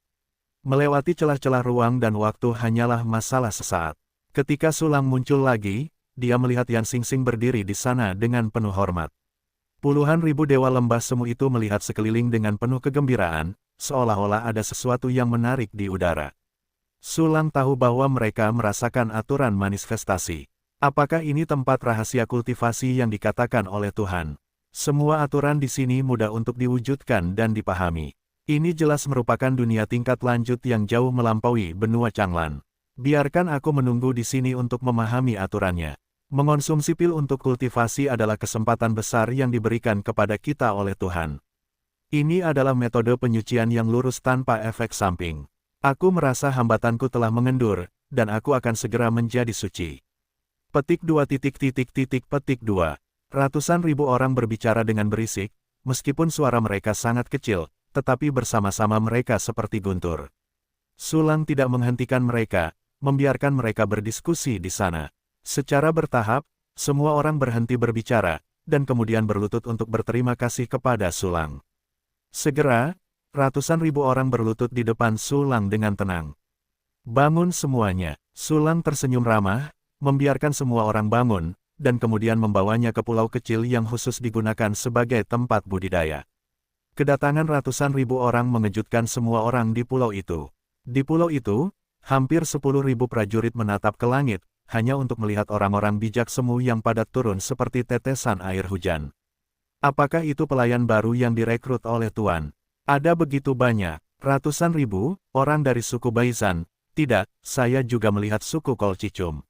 Melewati celah-celah ruang dan waktu hanyalah masalah sesaat. Ketika Sulang muncul lagi, dia melihat Yan Xingxing berdiri di sana dengan penuh hormat. Puluhan ribu dewa lembah semu itu melihat sekeliling dengan penuh kegembiraan, seolah-olah ada sesuatu yang menarik di udara. Sulang tahu bahwa mereka merasakan aturan manifestasi. Apakah ini tempat rahasia kultivasi yang dikatakan oleh Tuhan? Semua aturan di sini mudah untuk diwujudkan dan dipahami. Ini jelas merupakan dunia tingkat lanjut yang jauh melampaui benua Changlan. Biarkan aku menunggu di sini untuk memahami aturannya. Mengonsumsi pil untuk kultivasi adalah kesempatan besar yang diberikan kepada kita oleh Tuhan. Ini adalah metode penyucian yang lurus tanpa efek samping. Aku merasa hambatanku telah mengendur, dan aku akan segera menjadi suci. Petik 2. Petik 2. Ratusan ribu orang berbicara dengan berisik, meskipun suara mereka sangat kecil, tetapi bersama-sama mereka seperti guntur. Sulang tidak menghentikan mereka, membiarkan mereka berdiskusi di sana. Secara bertahap, semua orang berhenti berbicara, dan kemudian berlutut untuk berterima kasih kepada Sulang. Segera, ratusan ribu orang berlutut di depan Sulang dengan tenang. Bangun semuanya. Sulang tersenyum ramah, membiarkan semua orang bangun, dan kemudian membawanya ke pulau kecil yang khusus digunakan sebagai tempat budidaya. Kedatangan ratusan ribu orang mengejutkan semua orang di pulau itu. Di pulau itu, hampir 10.000 prajurit menatap ke langit, hanya untuk melihat orang-orang bijak semu yang padat turun seperti tetesan air hujan. Apakah itu pelayan baru yang direkrut oleh Tuan? Ada begitu banyak, ratusan ribu, orang dari suku Baizan. Tidak, saya juga melihat suku Kolcicum.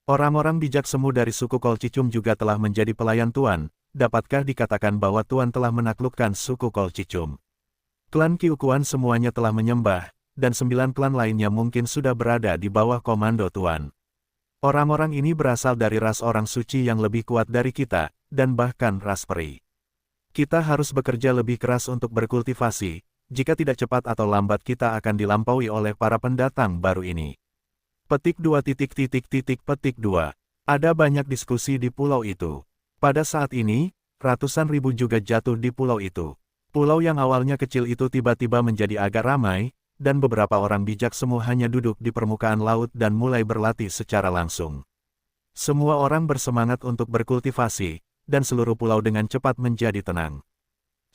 Orang-orang bijak semu dari suku Kolcicum juga telah menjadi pelayan Tuan. Dapatkah dikatakan bahwa Tuan telah menaklukkan suku Kolcicum? Klan Qiuquan semuanya telah menyembah, dan 9 klan lainnya mungkin sudah berada di bawah komando Tuan. Orang-orang ini berasal dari ras orang suci yang lebih kuat dari kita, dan bahkan ras peri. Kita harus bekerja lebih keras untuk berkultivasi, jika tidak cepat atau lambat kita akan dilampaui oleh para pendatang baru ini. Petik 2. Petik 2. Ada banyak diskusi di pulau itu. Pada saat ini, ratusan ribu juga jatuh di pulau itu. Pulau yang awalnya kecil itu tiba-tiba menjadi agak ramai, dan beberapa orang bijak semu hanya duduk di permukaan laut dan mulai berlatih secara langsung. Semua orang bersemangat untuk berkultivasi, dan seluruh pulau dengan cepat menjadi tenang.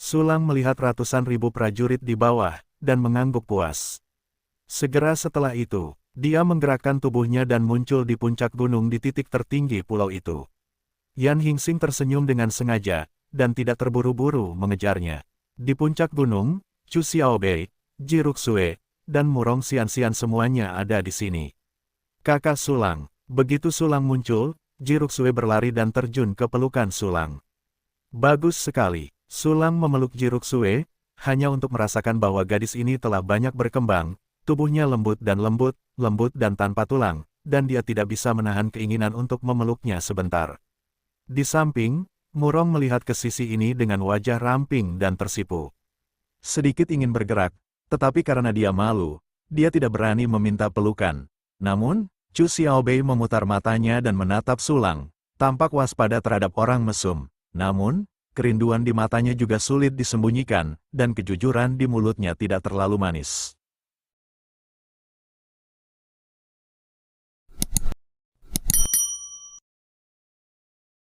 Sulang melihat ratusan ribu prajurit di bawah, dan mengangguk puas. Segera setelah itu, dia menggerakkan tubuhnya dan muncul di puncak gunung di titik tertinggi pulau itu. Yan Hingxing tersenyum dengan sengaja, dan tidak terburu-buru mengejarnya. Di puncak gunung, Chu Xiaobei, Ji Ruxue, dan Murong Xianxian semuanya ada di sini. Kakak Sulang. Begitu Sulang muncul, Ji Ruxue berlari dan terjun ke pelukan Sulang. Bagus sekali. Sulang memeluk Ji Ruxue, hanya untuk merasakan bahwa gadis ini telah banyak berkembang, tubuhnya lembut dan tanpa tulang, dan dia tidak bisa menahan keinginan untuk memeluknya sebentar. Di samping, Murong melihat ke sisi ini dengan wajah ramping dan tersipu. Sedikit ingin bergerak, tetapi karena dia malu, dia tidak berani meminta pelukan. Namun, Chu Xiaobei memutar matanya dan menatap Sulang, tampak waspada terhadap orang mesum. Namun, kerinduan di matanya juga sulit disembunyikan, dan kejujuran di mulutnya tidak terlalu manis.